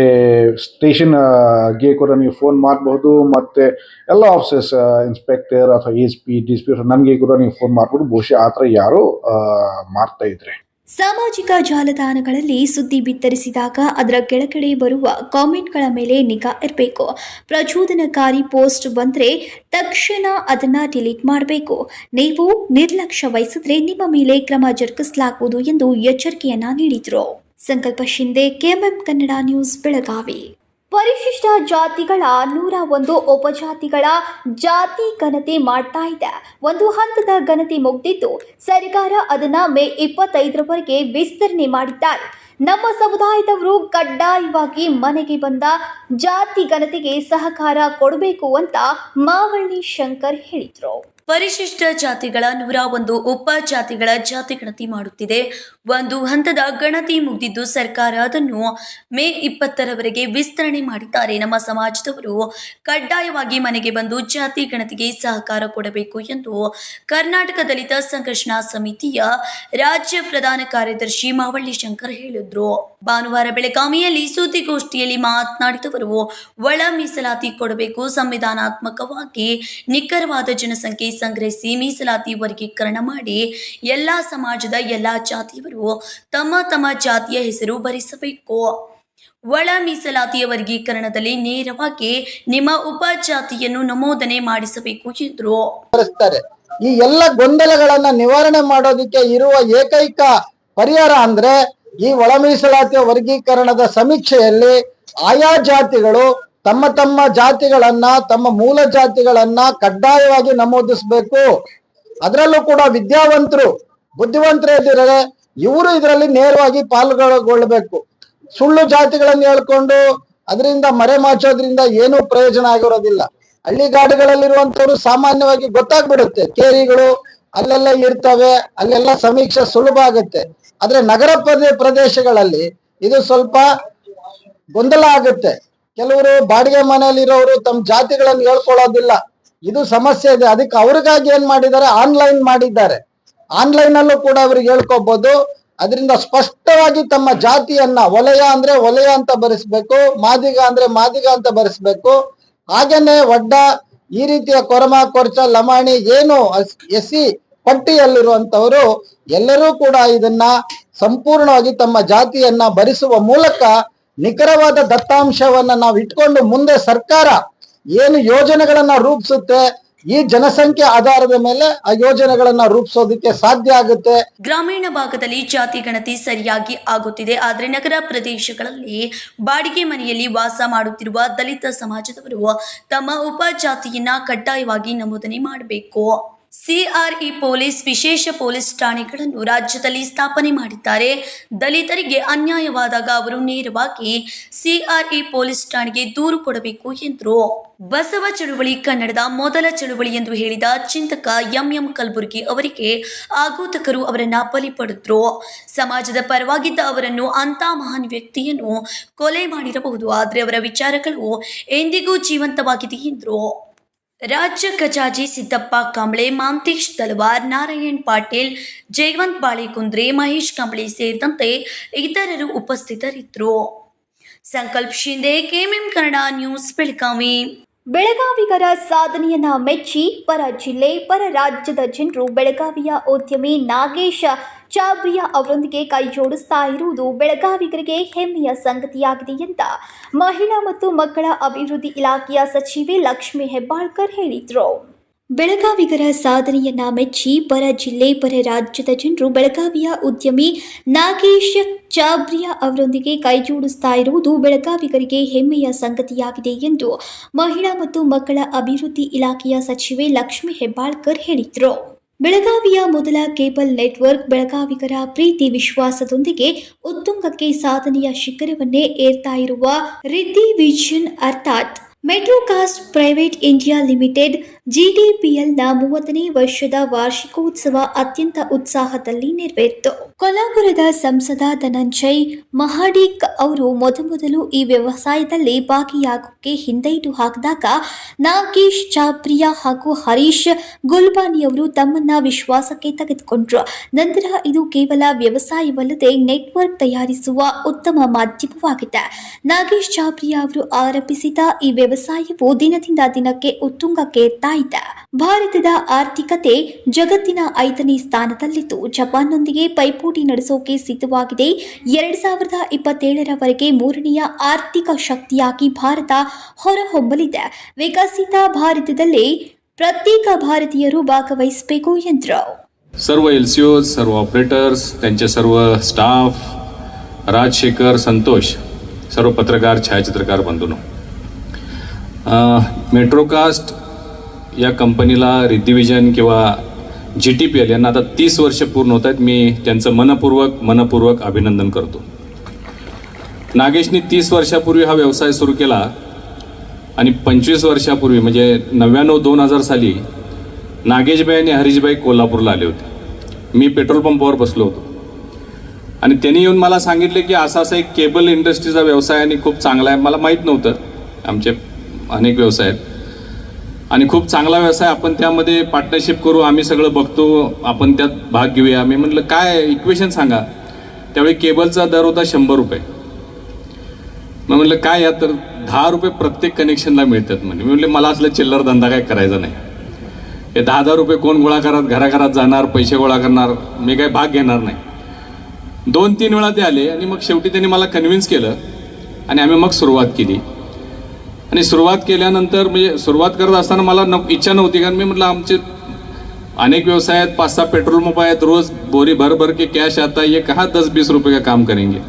ಸ್ಟೇಷನ್ಗೆ ಕೂಡ ನೀವು ಫೋನ್ ಮಾಡಬಹುದು. ಮತ್ತು ಎಲ್ಲ ಆಫೀಸರ್ಸ್, ಇನ್ಸ್ಪೆಕ್ಟರ್ ಅಥವಾ SP DCP ನನಗೆ ಕೂಡ ನೀವು ಫೋನ್ ಮಾಡ್ಬೋದು. ಬಹುಶಃ ಆ ಥರ ಯಾರು ಮಾಡ್ತಾ ಇದ್ರೆ. ಸಾಮಾಜಿಕ ಜಾಲತಾಣಗಳಲ್ಲಿ ಸುದ್ದಿ ಬಿತ್ತರಿಸಿದಾಗ ಅದರ ಕೆಳಗಡೆ ಬರುವ ಕಾಮೆಂಟ್ಗಳ ಮೇಲೆ ನಿಗಾ ಇರಬೇಕು. ಪ್ರಚೋದನಕಾರಿ ಪೋಸ್ಟ್ ಬಂದರೆ ತಕ್ಷಣ ಅದನ್ನು ಡಿಲೀಟ್ ಮಾಡಬೇಕು. ನೀವು ನಿರ್ಲಕ್ಷ್ಯ ವಹಿಸಿದ್ರೆ ನಿಮ್ಮ ಮೇಲೆ ಕ್ರಮ ಜರುಗಿಸಲಾಗುವುದು ಎಂದು ಎಚ್ಚರಿಕೆಯನ್ನ ನೀಡಿದರು. ಸಂಕಲ್ಪ ಶಿಂದೆ, KMM ಕನ್ನಡ ನ್ಯೂಸ್, ಬೆಳಗಾವಿ. ಪರಿಶಿಷ್ಟ ಜಾತಿಗಳ 101 ಉಪಜಾತಿಗಳ ಜಾತಿ ಗಣತಿ ಮಾಡ್ತಾ ಇದೆ. ಒಂದು ಹಂತದ ಗಣತಿ ಮುಗಿದಿದ್ದು ಸರ್ಕಾರ ಅದನ್ನ ಮೇ 25ರವರೆಗೆ ವಿಸ್ತರಣೆ ಮಾಡಿದ್ದಾರೆ. ನಮ್ಮ ಸಮುದಾಯದವರು ಕಡ್ಡಾಯವಾಗಿ ಮನೆಗೆ ಬಂದ ಜಾತಿ ಗಣತಿಗೆ ಸಹಕಾರ ಕೊಡಬೇಕು ಅಂತ ಮಾವಳ್ಳಿ ಶಂಕರ್ ಹೇಳಿದರು. ಪರಿಶಿಷ್ಟ ಜಾತಿಗಳ 101 ಉಪಜಾತಿಗಳ ಜಾತಿ ಗಣತಿ ಮಾಡುತ್ತಿದೆ. ಒಂದು ಹಂತದ ಗಣತಿ ಮುಗಿದಿದ್ದು ಸರ್ಕಾರ ಅದನ್ನು ಮೇ 20ರವರೆಗೆ ವಿಸ್ತರಣೆ ಮಾಡಿದ್ದಾರೆ. ನಮ್ಮ ಸಮಾಜದವರು ಕಡ್ಡಾಯವಾಗಿ ಮನೆಗೆ ಬಂದು ಜಾತಿ ಗಣತಿಗೆ ಸಹಕಾರ ಕೊಡಬೇಕು ಎಂದು ಕರ್ನಾಟಕ ದಲಿತ ಸಂಘರ್ಷಣಾ ಸಮಿತಿಯ ರಾಜ್ಯ ಪ್ರಧಾನ ಕಾರ್ಯದರ್ಶಿ ಮಾವಳ್ಳಿ ಶಂಕರ್ ಹೇಳಿದರು. ಭಾನುವಾರ ಬೆಳಗಾವಿಯಲ್ಲಿ ಸುದ್ದಿಗೋಷ್ಠಿಯಲ್ಲಿ ಮಾತನಾಡಿದವರು, ಒಳ ಮೀಸಲಾತಿ ಕೊಡಬೇಕು, ಸಂವಿಧಾನಾತ್ಮಕವಾಗಿ ನಿಖರವಾದ ಜನಸಂಖ್ಯೆ ಸಂಗ್ರಹಿಸಿ ಮೀಸಲಾತಿ ವರ್ಗೀಕರಣ ಮಾಡಿ ಎಲ್ಲಾ ಸಮಾಜದ ಎಲ್ಲಾ ಜಾತಿಯವರು ತಮ್ಮ ತಮ್ಮ ಜಾತಿಯ ಹೆಸರು ಬರೆಸಬೇಕು. ಒಳ ಮೀಸಲಾತಿಯ ವರ್ಗೀಕರಣದಲ್ಲಿ ನೇರವಾಗಿ ನಿಮ್ಮ ಉಪಜಾತಿಯನ್ನು ನಮೂದನೆ ಮಾಡಿಸಬೇಕು ಎಂದರು. ಈ ಎಲ್ಲ ಗೊಂದಲಗಳನ್ನ ನಿವಾರಣೆ ಮಾಡೋದಕ್ಕೆ ಇರುವ ಏಕೈಕ ಪರಿಹಾರ ಅಂದ್ರೆ ಈ ಒಳ ಮೀಸಲಾತಿಯ ವರ್ಗೀಕರಣದ ಸಮೀಕ್ಷೆಯಲ್ಲಿ ಆಯಾ ಜಾತಿಗಳು ತಮ್ಮ ತಮ್ಮ ಜಾತಿಗಳನ್ನ, ತಮ್ಮ ಮೂಲ ಜಾತಿಗಳನ್ನ ಕಡ್ಡಾಯವಾಗಿ ನಮೂದಿಸಬೇಕು. ಅದರಲ್ಲೂ ಕೂಡ ವಿದ್ಯಾವಂತರು, ಬುದ್ಧಿವಂತರು ಇದ್ದರೆ ಇವರು ಇದರಲ್ಲಿ ನೇರವಾಗಿ ಪಾಲ್ಗೊಳ್ಳಬೇಕು. ಸುಳ್ಳು ಜಾತಿಗಳನ್ನು ಹೇಳ್ಕೊಂಡು ಅದರಿಂದ ಮರೆಮಾಚೋದ್ರಿಂದ ಏನೂ ಪ್ರಯೋಜನ ಆಗಿರೋದಿಲ್ಲ. ಹಳ್ಳಿಗಾಡುಗಳಲ್ಲಿರುವಂತವ್ರು ಸಾಮಾನ್ಯವಾಗಿ ಗೊತ್ತಾಗ್ಬಿಡುತ್ತೆ, ಕೇರಿಗಳು ಅಲ್ಲೆಲ್ಲ ಇರ್ತವೆ, ಅಲ್ಲೆಲ್ಲ ಸಮೀಕ್ಷೆ ಸುಲಭ ಆಗುತ್ತೆ. ಆದ್ರೆ ನಗರ ಪ್ರದೇಶಗಳಲ್ಲಿ ಇದು ಸ್ವಲ್ಪ ಗೊಂದಲ ಆಗುತ್ತೆ. ಕೆಲವರು ಬಾಡಿಗೆ ಮನೆಯಲ್ಲಿರೋರು ತಮ್ಮ ಜಾತಿಗಳನ್ನು ಹೇಳ್ಕೊಳ್ಳೋದಿಲ್ಲ, ಇದು ಸಮಸ್ಯೆ ಇದೆ. ಅದಕ್ಕೆ ಅವ್ರಿಗಾಗಿ ಏನ್ ಮಾಡಿದ್ದಾರೆ, ಆನ್ಲೈನ್ ಮಾಡಿದ್ದಾರೆ. ಆನ್ಲೈನ್ ಅಲ್ಲೂ ಕೂಡ ಅವ್ರಿಗೆ ಹೇಳ್ಕೋಬಹುದು. ಅದರಿಂದ ಸ್ಪಷ್ಟವಾಗಿ ತಮ್ಮ ಜಾತಿಯನ್ನ ವಲಯ ಅಂದ್ರೆ ವಲಯ ಅಂತ ಬರೆಸ್ಬೇಕು, ಮಾದಿಗ ಅಂದ್ರೆ ಮಾದಿಗ ಅಂತ ಬರೆಸ್ಬೇಕು. ಹಾಗೇನೆ ಒಡ್ಡ, ಈ ರೀತಿಯ ಕೊರಮ, ಕೊರ್ಚ, ಲಮಾಣಿ ಏನು SC ಪಟ್ಟಿಯಲ್ಲಿರುವಂತವರು ಎಲ್ಲರೂ ಕೂಡ ಇದನ್ನ ಸಂಪೂರ್ಣವಾಗಿ ತಮ್ಮ ಜಾತಿಯನ್ನ ಭರಿಸುವ ಮೂಲಕ ನಿಖರವಾದ ದತ್ತಾಂಶವನ್ನ ನಾವು ಇಟ್ಕೊಂಡು ಮುಂದೆ ಸರ್ಕಾರ ಏನು ಯೋಜನೆಗಳನ್ನ ರೂಪಿಸುತ್ತೆ, ಈ ಜನಸಂಖ್ಯೆ ಆಧಾರದ ಮೇಲೆ ಆ ಯೋಜನೆಗಳನ್ನ ರೂಪಿಸೋದಕ್ಕೆ ಸಾಧ್ಯ ಆಗುತ್ತೆ. ಗ್ರಾಮೀಣ ಭಾಗದಲ್ಲಿ ಜಾತಿ ಗಣತಿ ಸರಿಯಾಗಿ ಆಗುತ್ತಿದೆ, ಆದರೆ ನಗರ ಪ್ರದೇಶಗಳಲ್ಲಿ ಬಾಡಿಗೆ ಮನೆಯಲ್ಲಿ ವಾಸ ಮಾಡುತ್ತಿರುವ ದಲಿತ ಸಮಾಜದವರು ತಮ್ಮ ಉಪಜಾತಿಯನ್ನ ಕಡ್ಡಾಯವಾಗಿ ನಮೂದನೆ ಮಾಡಬೇಕು. CRE ಪೊಲೀಸ್ ವಿಶೇಷ ಪೊಲೀಸ್ ಠಾಣೆಗಳನ್ನು ರಾಜ್ಯದಲ್ಲಿ ಸ್ಥಾಪನೆ ಮಾಡಿದ್ದಾರೆ. ದಲಿತರಿಗೆ ಅನ್ಯಾಯವಾದಾಗ ಅವರು ನೇರವಾಗಿ CRE ಪೊಲೀಸ್ ಠಾಣೆಗೆ ದೂರು ಕೊಡಬೇಕು ಎಂದರು. ಬಸವ ಚಳುವಳಿ ಕನ್ನಡದ ಮೊದಲ ಚಳುವಳಿ ಎಂದು ಹೇಳಿದ ಚಿಂತಕ MM ಕಲಬುರ್ಗಿ ಅವರಿಗೆ ಆಘಾತಕರು ಅವರನ್ನ ಬಲಿ ಪಡೆದ್ರು. ಸಮಾಜದ ಪರವಾಗಿದ್ದ ಅವರನ್ನು ಅಂತ ಮಹಾನ್ ವ್ಯಕ್ತಿಯನ್ನು ಕೊಲೆ ಮಾಡಿರಬಹುದು, ಆದರೆ ಅವರ ವಿಚಾರಗಳು ಎಂದಿಗೂ ಜೀವಂತವಾಗಿದೆ ಎಂದರು. ರಾಜ್ಯ ಖಜಾಂಚಿ ಸಿದ್ದಪ್ಪ ಕಾಂಬ್ಳೆ, ಮಾಂತೇಶ್ ತಲವಾರ್, ನಾರಾಯಣ್ ಪಾಟೀಲ್, ಜಯವಂತ್ ಬಾಳೆಕುಂದ್ರೆ, ಮಹೇಶ್ ಕಾಂಬ್ಳೆ ಸೇರಿದಂತೆ ಇತರರು ಉಪಸ್ಥಿತರಿದ್ದರು. ಸಂಕಲ್ಪ ಶಿಂದೆ, KMM ಕನ್ನಡ ನ್ಯೂಸ್, ಬೆಳಗಾವಿ. ಬೆಳಗಾವಿಗರ ಸಾಧನೆಯನ್ನ ಮೆಚ್ಚಿ ಪರ ಜಿಲ್ಲೆ, ಪರ ರಾಜ್ಯದ ಜನರು ಬೆಳಗಾವಿಯ ಉದ್ಯಮಿ ನಾಗೇಶ್ ಚಾಬ್ರಿಯಾ ಅವರೊಂದಿಗೆ ಕೈ ಜೋಡಿಸ್ತಾ ಇರುವುದು ಬೆಳಗಾವಿಗರಿಗೆ ಹೆಮ್ಮೆಯ ಸಂಗತಿಯಾಗಿದೆ ಅಂತ ಮಹಿಳಾ ಮತ್ತು ಮಕ್ಕಳ ಅಭಿವೃದ್ಧಿ ಇಲಾಖೆಯ ಸಚಿವೆ ಲಕ್ಷ್ಮಿ ಹೆಬ್ಬಾಳ್ಕರ್ ಹೇಳಿದರು. ಬೆಳಗಾವಿಗರ ಸಾಧನೆಯನ್ನ ಮೆಚ್ಚಿ ಪರ ಜಿಲ್ಲೆ, ಪರ ರಾಜ್ಯದ ಜನರು ಬೆಳಗಾವಿಯ ಉದ್ಯಮಿ ನಾಗೇಶ್ ಚಾಬ್ರಿಯಾ ಅವರೊಂದಿಗೆ ಕೈಜೋಡಿಸ್ತಾ ಇರುವುದು ಬೆಳಗಾವಿಗರಿಗೆ ಹೆಮ್ಮೆಯ ಸಂಗತಿಯಾಗಿದೆ ಎಂದು ಮಹಿಳಾ ಮತ್ತು ಮಕ್ಕಳ ಅಭಿವೃದ್ಧಿ ಇಲಾಖೆಯ ಸಚಿವೆ ಲಕ್ಷ್ಮಿ ಹೆಬ್ಬಾಳ್ಕರ್ ಹೇಳಿದರು. ಬೆಳಗಾವಿಯ ಮೊದಲ ಕೇಬಲ್ ನೆಟ್ವರ್ಕ್ ಬೆಳಗಾವಿಗರ ಪ್ರೀತಿ ವಿಶ್ವಾಸದೊಂದಿಗೆ ಉತ್ತುಂಗಕ್ಕೆ ಸಾಧನೆಯ ಶಿಖರವನ್ನೇ ಏರ್ತಾ ಇರುವ ರಿದ್ದಿ ವಿಷನ್ ಅರ್ಥಾತ್ ಮೆಟ್ರೋಕಾಸ್ಟ್ ಪ್ರೈವೇಟ್ ಇಂಡಿಯಾ ಲಿಮಿಟೆಡ್ GDPLನ 30ನೇ ವರ್ಷದ ವಾರ್ಷಿಕೋತ್ಸವ ಅತ್ಯಂತ ಉತ್ಸಾಹದಲ್ಲಿ ನೆರವೇರಿತು. ಕೊಲ್ಹಾಪುರದ ಸಂಸದ ಧನಂಜಯ್ ಮಹಾಡಿಕ್ ಅವರು ಮೊದಲು ಈ ವ್ಯವಸಾಯದಲ್ಲಿ ಭಾಗಿಯಾಗೋಕೆ ಹಿಂದೇಟು ಹಾಕಿದಾಗ ನಾಗೇಶ್ ಚಾಬ್ರಿಯಾ ಹಾಗೂ ಹರೀಶ್ ಗುಲ್ಬಾನಿ ಅವರು ತಮ್ಮನ್ನ ವಿಶ್ವಾಸಕ್ಕೆ ತೆಗೆದುಕೊಂಡ್ರು. ನಂತರ ಇದು ಕೇವಲ ವ್ಯವಸಾಯವಲ್ಲದೆ ನೆಟ್ವರ್ಕ್ ತಯಾರಿಸುವ ಉತ್ತಮ ಮಾಧ್ಯಮವಾಗಿದೆ. ನಾಗೇಶ್ ಚಾಬ್ರಿಯಾ ಅವರು ಆರಂಭಿಸಿದ ಈ ವ್ಯವಸಾಯವು ದಿನದಿಂದ ದಿನಕ್ಕೆ ಉತ್ತುಂಗಕ್ಕೆ ಏರ್ತಾ ಇದೆ. ಭಾರತದ ಆರ್ಥಿಕತೆ ಜಗತ್ತಿನ 5ನೇ ಸ್ಥಾನದಲ್ಲಿದ್ದು ಜಪಾನ್ನೊಂದಿಗೆ ಪೈಪೋಟಿ ನಡೆಸೋಕೆ ಸಿದ್ಧವಾಗಿದೆ. 2027ರವರೆಗೆ 3ನೆಯ ಆರ್ಥಿಕ ಶಕ್ತಿಯಾಗಿ ಭಾರತ ಹೊರಹೊಮ್ಮಲಿದೆ. ವಿಕಸಿತ ಭಾರತದಲ್ಲಿ प्रत्येक भारतीयರು ಭಾಗವಹಿಸಬೇಕು ಎಂದರು. सर्व LCOs, सर्व ऑपरेटर्स, त्यांचे सर्व स्टाफ, राजशेखर, संतोष सर्व पत्रकार छायाचित्रकार बंधूंनो, मेट्रोकास्ट या कंपनीला रिद्धी विजन किंवा GTPL यांना आता 30 वर्ष पूर्ण होत आहेत. मी त्यांचं मनपूर्वक अभिनंदन करतो. नागेशनी 30 वर्षापूर्वी हा व्यवसाय सुरू केला आणि 25 वर्षापूर्वी म्हणजे 99-2000 साली नागेशबाई आणि हरीशबाई कोल्हापूरला आले होते. मी पेट्रोल पंपावर बसलो होतो आणि त्यांनी येऊन मला सांगितले की असा एक केबल इंडस्ट्रीचा व्यवसाय आणि खूप चांगला आहे. मला माहीत नव्हतं. आमचे अनेक व्यवसाय आहेत आणि खूप चांगला व्यवसाय, आपण त्यामध्ये पार्टनरशिप करू, आम्ही सगळं बघतो, आपण त्यात भाग घेऊया. मी म्हटलं काय इक्वेशन सांगा. त्यावेळी केबलचा दर होता 100 रुपये. मग म्हटलं काय या, तर 10 रुपये प्रत्येक कनेक्शनला मिळतात म्हणे. मी म्हटलं मला असलं चिल्लर धंदा काय करायचा नाही. हे 10-10 रुपये कोण गोळा करत घराघरात जाणार, पैसे गोळा करणार, मी काय भाग घेणार नाही. 2-3 वेळा ते आले आणि मग शेवटी त्यांनी मला कन्व्हिन्स केलं आणि आम्ही मग सुरुवात केली. आणि सुरुवात केल्यानंतर म्हणजे सुरुवात करत असताना मला इच्छा नव्हती, कारण मी म्हटलं आमचे अनेक व्यवसाय आहेत, 5-6 पेट्रोल पंप आहेत, रोज बोरी भर के कैश आता है, ये कहाँ 10-20 रुपये का काम करेंगे.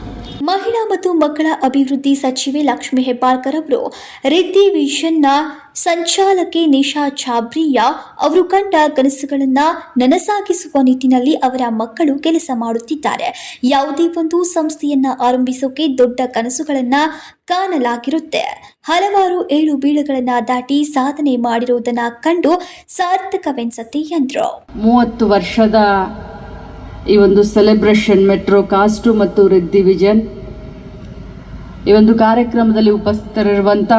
ಮಹಿಳಾ ಮತ್ತು ಮಕ್ಕಳ ಅಭಿವೃದ್ಧಿ ಸಚಿವೆ ಲಕ್ಷ್ಮಿ ಹೆಬ್ಬಾಳ್ಕರ್ ಅವರು ರಿದ್ದಿ ವಿಷನ್ನ ಸಂಚಾಲಕಿ ನಿಶಾ ಛಾಬ್ರಿಯಾ ಅವರು ಕಂಡ ಕನಸುಗಳನ್ನು ನನಸಾಗಿಸುವ ನಿಟ್ಟಿನಲ್ಲಿ ಅವರ ಮಕ್ಕಳು ಕೆಲಸ ಮಾಡುತ್ತಿದ್ದಾರೆ. ಯಾವುದೇ ಒಂದು ಸಂಸ್ಥೆಯನ್ನ ಆರಂಭಿಸೋಕೆ ದೊಡ್ಡ ಕನಸುಗಳನ್ನ ಕಾಣಲಾಗಿರುತ್ತೆ. ಹಲವಾರು ಏಳು ಬೀಳುಗಳನ್ನ ದಾಟಿ ಸಾಧನೆ ಮಾಡಿರುವುದನ್ನ ಕಂಡು ಸಾರ್ಥಕವೆನ್ಸತ್ತೆ ಎಂದರು. 30 ವರ್ಷದ ಈ ಒಂದು ಸೆಲೆಬ್ರೇಷನ್ ಮೆಟ್ರೋ ಕಾಸ್ಟು ಮತ್ತು ರಿದ್ದಿ ವಿಜನ್ ಈ ಒಂದು ಕಾರ್ಯಕ್ರಮದಲ್ಲಿ ಉಪಸ್ಥಿತರಿರುವಂಥ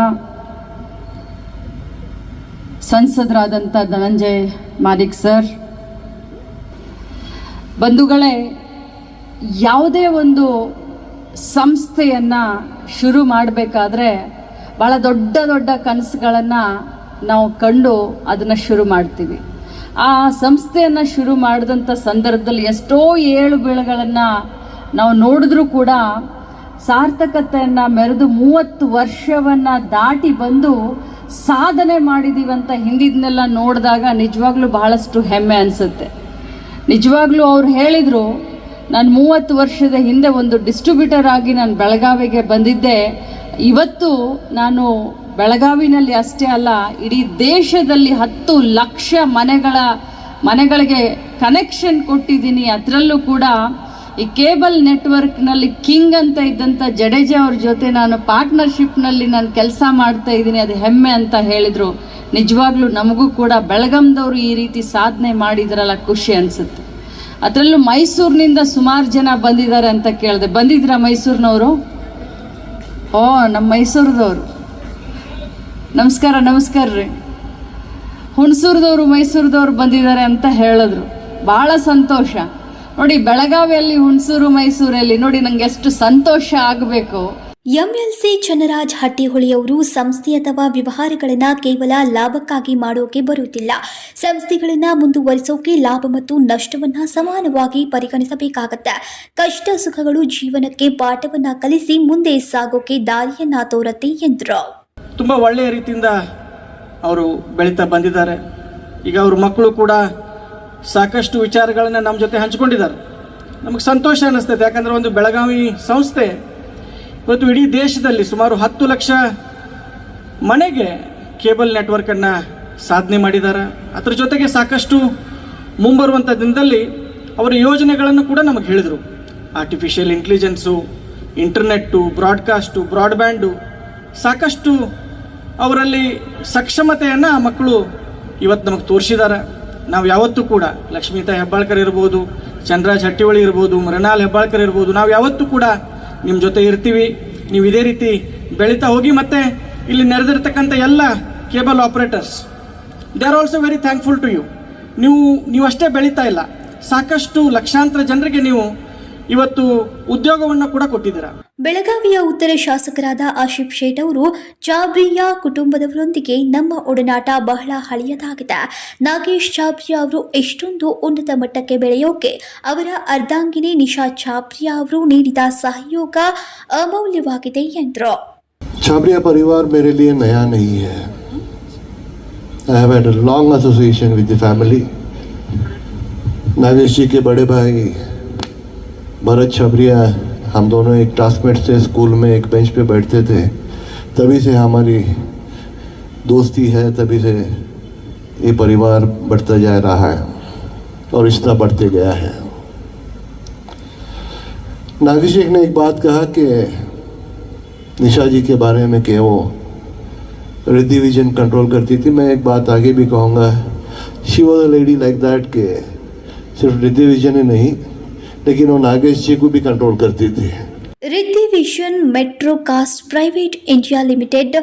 ಸಂಸದರಾದಂಥ ಧನಂಜಯ ಮಾಲಿಕ್ ಸರ್, ಬಂಧುಗಳೇ, ಯಾವುದೇ ಒಂದು ಸಂಸ್ಥೆಯನ್ನು ಶುರು ಮಾಡಬೇಕಾದ್ರೆ ಭಾಳ ದೊಡ್ಡ ದೊಡ್ಡ ಕನಸುಗಳನ್ನು ನಾವು ಕಂಡು ಅದನ್ನು ಶುರು ಮಾಡ್ತೀವಿ. ಆ ಸಂಸ್ಥೆಯನ್ನು ಶುರು ಮಾಡಿದಂಥ ಸಂದರ್ಭದಲ್ಲಿ ಎಷ್ಟೋ ಏಳು ಬೀಳುಗಳನ್ನು ನಾವು ನೋಡಿದ್ರೂ ಕೂಡ ಸಾರ್ಥಕತೆಯನ್ನು ಮೆರೆದು 30 ವರ್ಷವನ್ನು ದಾಟಿ ಬಂದು ಸಾಧನೆ ಮಾಡಿದ್ದೀವಂತ ಹಿಂದಿದ್ನೆಲ್ಲ ನೋಡಿದಾಗ ನಿಜವಾಗ್ಲೂ ಬಹಳಷ್ಟು ಹೆಮ್ಮೆ ಅನಿಸುತ್ತೆ. ನಿಜವಾಗ್ಲೂ ಅವ್ರು ಹೇಳಿದರು, ನಾನು 30 ವರ್ಷದ ಹಿಂದೆ ಒಂದು ಡಿಸ್ಟ್ರಿಬ್ಯೂಟರ್ ಆಗಿ ನಾನು ಬೆಳಗಾವಿಗೆ ಬಂದಿದ್ದೆ. ಇವತ್ತು ನಾನು ಬೆಳಗಾವಿನಲ್ಲಿ ಅಷ್ಟೇ ಅಲ್ಲ, ಇಡೀ ದೇಶದಲ್ಲಿ 10 ಲಕ್ಷ ಮನೆಗಳಿಗೆ ಕನೆಕ್ಷನ್ ಕೊಟ್ಟಿದ್ದೀನಿ. ಅದರಲ್ಲೂ ಕೂಡ ಈ ಕೇಬಲ್ ನೆಟ್ವರ್ಕ್ನಲ್ಲಿ ಕಿಂಗ್ ಅಂತ ಇದ್ದಂಥ ಜಡೇಜಾ ಅವ್ರ ಜೊತೆ ನಾನು ಪಾರ್ಟ್ನರ್ಶಿಪ್ನಲ್ಲಿ ನಾನು ಕೆಲಸ ಮಾಡ್ತಾ ಇದ್ದೀನಿ. ಅದು ಹೆಮ್ಮೆ ಅಂತ ಹೇಳಿದರು. ನಿಜವಾಗ್ಲೂ ನಮಗೂ ಕೂಡ ಬೆಳಗಾಂದವರು ಈ ರೀತಿ ಸಾಧನೆ ಮಾಡಿದ್ರಲ್ಲ, ಖುಷಿ ಅನಿಸುತ್ತೆ. ಅದರಲ್ಲೂ ಮೈಸೂರಿನಿಂದ ಸುಮಾರು ಜನ ಬಂದಿದ್ದಾರೆ ಅಂತ ಕೇಳಿದೆ. ಬಂದಿದ್ರಾ ಮೈಸೂರಿನವರು? ನಮ್ಮ ಮೈಸೂರದವರು ನಮಸ್ಕಾರ ರೀ. ಹುಣಸೂರದವರು ಮೈಸೂರದವರು ಬಂದಿದ್ದಾರೆ ಅಂತ ಹೇಳಿದ್ರು. ಭಾಳ ಸಂತೋಷ ನೋಡಿ. ಬೆಳಗಾವಿಯಲ್ಲಿ ಹುಣಸೂರು ಮೈಸೂರಲ್ಲಿ ನೋಡಿ, ನಂಗೆ ಎಷ್ಟು ಸಂತೋಷ ಆಗಬೇಕು. ಎಂಎಲ್ಸಿ ಚನ್ನರಾಜ್ ಹಟ್ಟಿಹೊಳಿ ಅವರು ಸಂಸ್ಥೆ ಅಥವಾ ವ್ಯವಹಾರಗಳನ್ನು ಕೇವಲ ಲಾಭಕ್ಕಾಗಿ ಮಾಡೋಕೆ ಬರುತ್ತಿಲ್ಲ. ಸಂಸ್ಥೆಗಳನ್ನು ಮುಂದುವರಿಸೋಕೆ ಲಾಭ ಮತ್ತು ನಷ್ಟವನ್ನು ಸಮಾನವಾಗಿ ಪರಿಗಣಿಸಬೇಕಾಗತ್ತೆ. ಕಷ್ಟ ಸುಖಗಳು ಜೀವನಕ್ಕೆ ಪಾಠವನ್ನು ಕಲಿಸಿ ಮುಂದೆ ಸಾಗೋಕೆ ದಾರಿಯನ್ನ ತೋರತ್ತೆ ಎಂದರು. ತುಂಬ ಒಳ್ಳೆಯ ರೀತಿಯಿಂದ ಅವರು ಬೆಳೀತಾ ಬಂದಿದ್ದಾರೆ. ಈಗ ಅವ್ರ ಮಕ್ಕಳು ಕೂಡ ಸಾಕಷ್ಟು ವಿಚಾರಗಳನ್ನು ನಮ್ಮ ಜೊತೆ ಹಂಚಿಕೊಂಡಿದ್ದಾರೆ. ನಮಗೆ ಸಂತೋಷ ಅನ್ನಿಸ್ತೈತೆ. ಯಾಕಂದರೆ ಒಂದು ಬೆಳಗಾವಿ ಸಂಸ್ಥೆ ಇವತ್ತು ಇಡೀ ದೇಶದಲ್ಲಿ ಸುಮಾರು 10 ಲಕ್ಷ ಮನೆಗೆ ಕೇಬಲ್ ನೆಟ್ವರ್ಕನ್ನು ಸಾಧನೆ ಮಾಡಿದ್ದಾರೆ. ಅದರ ಜೊತೆಗೆ ಸಾಕಷ್ಟು ಮುಂಬರುವಂಥ ದಿನದಲ್ಲಿ ಅವರ ಯೋಜನೆಗಳನ್ನು ಕೂಡ ನಮಗೆ ಹೇಳಿದರು. ಆರ್ಟಿಫಿಷಿಯಲ್ ಇಂಟೆಲಿಜೆನ್ಸು, ಇಂಟರ್ನೆಟ್ಟು, ಬ್ರಾಡ್ಕಾಸ್ಟು, ಬ್ರಾಡ್ಬ್ಯಾಂಡು, ಸಾಕಷ್ಟು ಅವರಲ್ಲಿ ಸಕ್ಷಮತೆಯನ್ನು ಮಕ್ಕಳು ಇವತ್ತು ನಮಗೆ ತೋರಿಸಿದ್ದಾರೆ. ನಾವು ಯಾವತ್ತೂ ಕೂಡ ಲಕ್ಷ್ಮೀತಾ ಹೆಬ್ಬಾಳ್ಕರ್ ಇರ್ಬೋದು, ಚಂದ್ರರಾಜ್ ಹಟ್ಟಿಹೊಳಿ ಇರ್ಬೋದು, ಮೃಣಾಲ್ ಹೆಬ್ಬಾಳ್ಕರ್ ಇರ್ಬೋದು, ನಾವು ಯಾವತ್ತೂ ಕೂಡ ನಿಮ್ಮ ಜೊತೆ ಇರ್ತೀವಿ. ನೀವು ಇದೇ ರೀತಿ ಬೆಳೀತಾ ಹೋಗಿ. ಮತ್ತು ಇಲ್ಲಿ ನೆರೆದಿರ್ತಕ್ಕಂಥ ಎಲ್ಲ cable operators, they are also very thankful to you. ನೀವು ಅಷ್ಟೇ ಬೆಳೀತಾ ಇಲ್ಲ, ಸಾಕಷ್ಟು ಲಕ್ಷಾಂತರ ಜನರಿಗೆ ನೀವು ಇವತ್ತು ಉದ್ಯೋಗವನ್ನು ಕೂಡ ಕೊಟ್ಟಿದ್ದೀರಾ. ಬೆಳಗಾವಿಯ ಉತ್ತರ ಶಾಸಕರಾದ ಆಶಿಫ್ ಶೇಟ್ ಅವರು ಚಾಬ್ರಿಯಾ ಕುಟುಂಬದವರೊಂದಿಗೆ ನಮ್ಮ ಒಡನಾಟ ಬಹಳ ಹಳೆಯದಾಗಿದೆ. ನಾಗೇಶ್ ಚಾಬ್ರಿಯಾ ಅವರು ಎಷ್ಟೊಂದು ಉನ್ನತ ಮಟ್ಟಕ್ಕೆ ಬೆಳೆಯೋಕೆ ಅವರ ಅರ್ಧಾಂಗಿನಿ ನಿಶಾ ಚಾಬ್ರಿಯಾ ಅವರು ನೀಡಿದ ಸಹಯೋಗ ಅಮೂಲ್ಯವಾಗಿದೆ ಎಂದರು. छाबरिया परिवार मेरे लिए नया नहीं है. I have had a long association with the family. Nagesh जी के बड़े भाई भरत छाबरिया हम दोनों एक क्लासमेट से स्कूल में एक बेंच पे बैठते थे, तभी से हमारी दोस्ती है, तभी से ये परिवार बढ़ता जा रहा है और रिश्ता बढ़ते गया है। नागेश ने एक बात कहा कि निशा जी के बारे में कि वो रिद्धि विजन कंट्रोल करती थी। मैं एक बात आगे भी कहूँगा, she was a lady like that के सिर्फ रिद्धि विजन ही नहीं लेकिन वो नागेश जी को भी कंट्रोल करती थी। Riddhi Vision Metrocast Private India Limited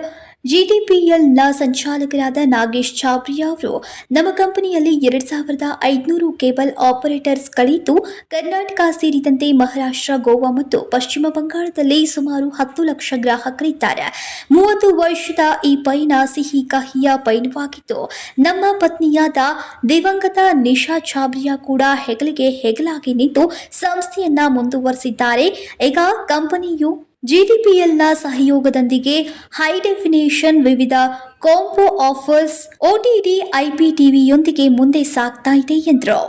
ಜಿಟಿಪಿಎಲ್ನ ಸಂಚಾಲಕರಾದ ನಾಗೇಶ್ ಛಾಬ್ರಿಯಾ ಅವರು ನಮ್ಮ ಕಂಪನಿಯಲ್ಲಿ 2500 ಕೇಬಲ್ ಆಪರೇಟರ್ಸ್ಗಳಿದ್ದು ಕರ್ನಾಟಕ ಸೇರಿದಂತೆ ಮಹಾರಾಷ್ಟ್ರ, ಗೋವಾ ಮತ್ತು ಪಶ್ಚಿಮ ಬಂಗಾಳದಲ್ಲಿ ಸುಮಾರು 10 ಲಕ್ಷ ಗ್ರಾಹಕರಿದ್ದಾರೆ. 30 ವರ್ಷದ ಈ ಪಯಣ ಸಿಹಿ ಕಹಿಯ ಪಯಣವಾಗಿದ್ದು, ನಮ್ಮ ಪತ್ನಿಯಾದ ದಿವಂಗತ ನಿಶಾ ಛಾಬ್ರಿಯಾ ಕೂಡ ಹೆಗಲಿಗೆ ಹೆಗಲಾಗಿ ನಿಂತು ಸಂಸ್ಥೆಯನ್ನ ಮುಂದುವರೆಸಿದ್ದಾರೆ. ಈಗ ಕಂಪನಿಯು ಜಿಟಿಪಿಎಲ್ನ ಸಹಯೋಗದೊಂದಿಗೆ ಹೈ ಡೆಫಿನೇಷನ್ ವಿವಿಧ ಕಾಂಬೋ ಆಫರ್ಸ್ OTT IPTVಯೊಂದಿಗೆ ಮುಂದೆ ಸಾಗ್ತಾ ಇದೆ ಎಂದರು.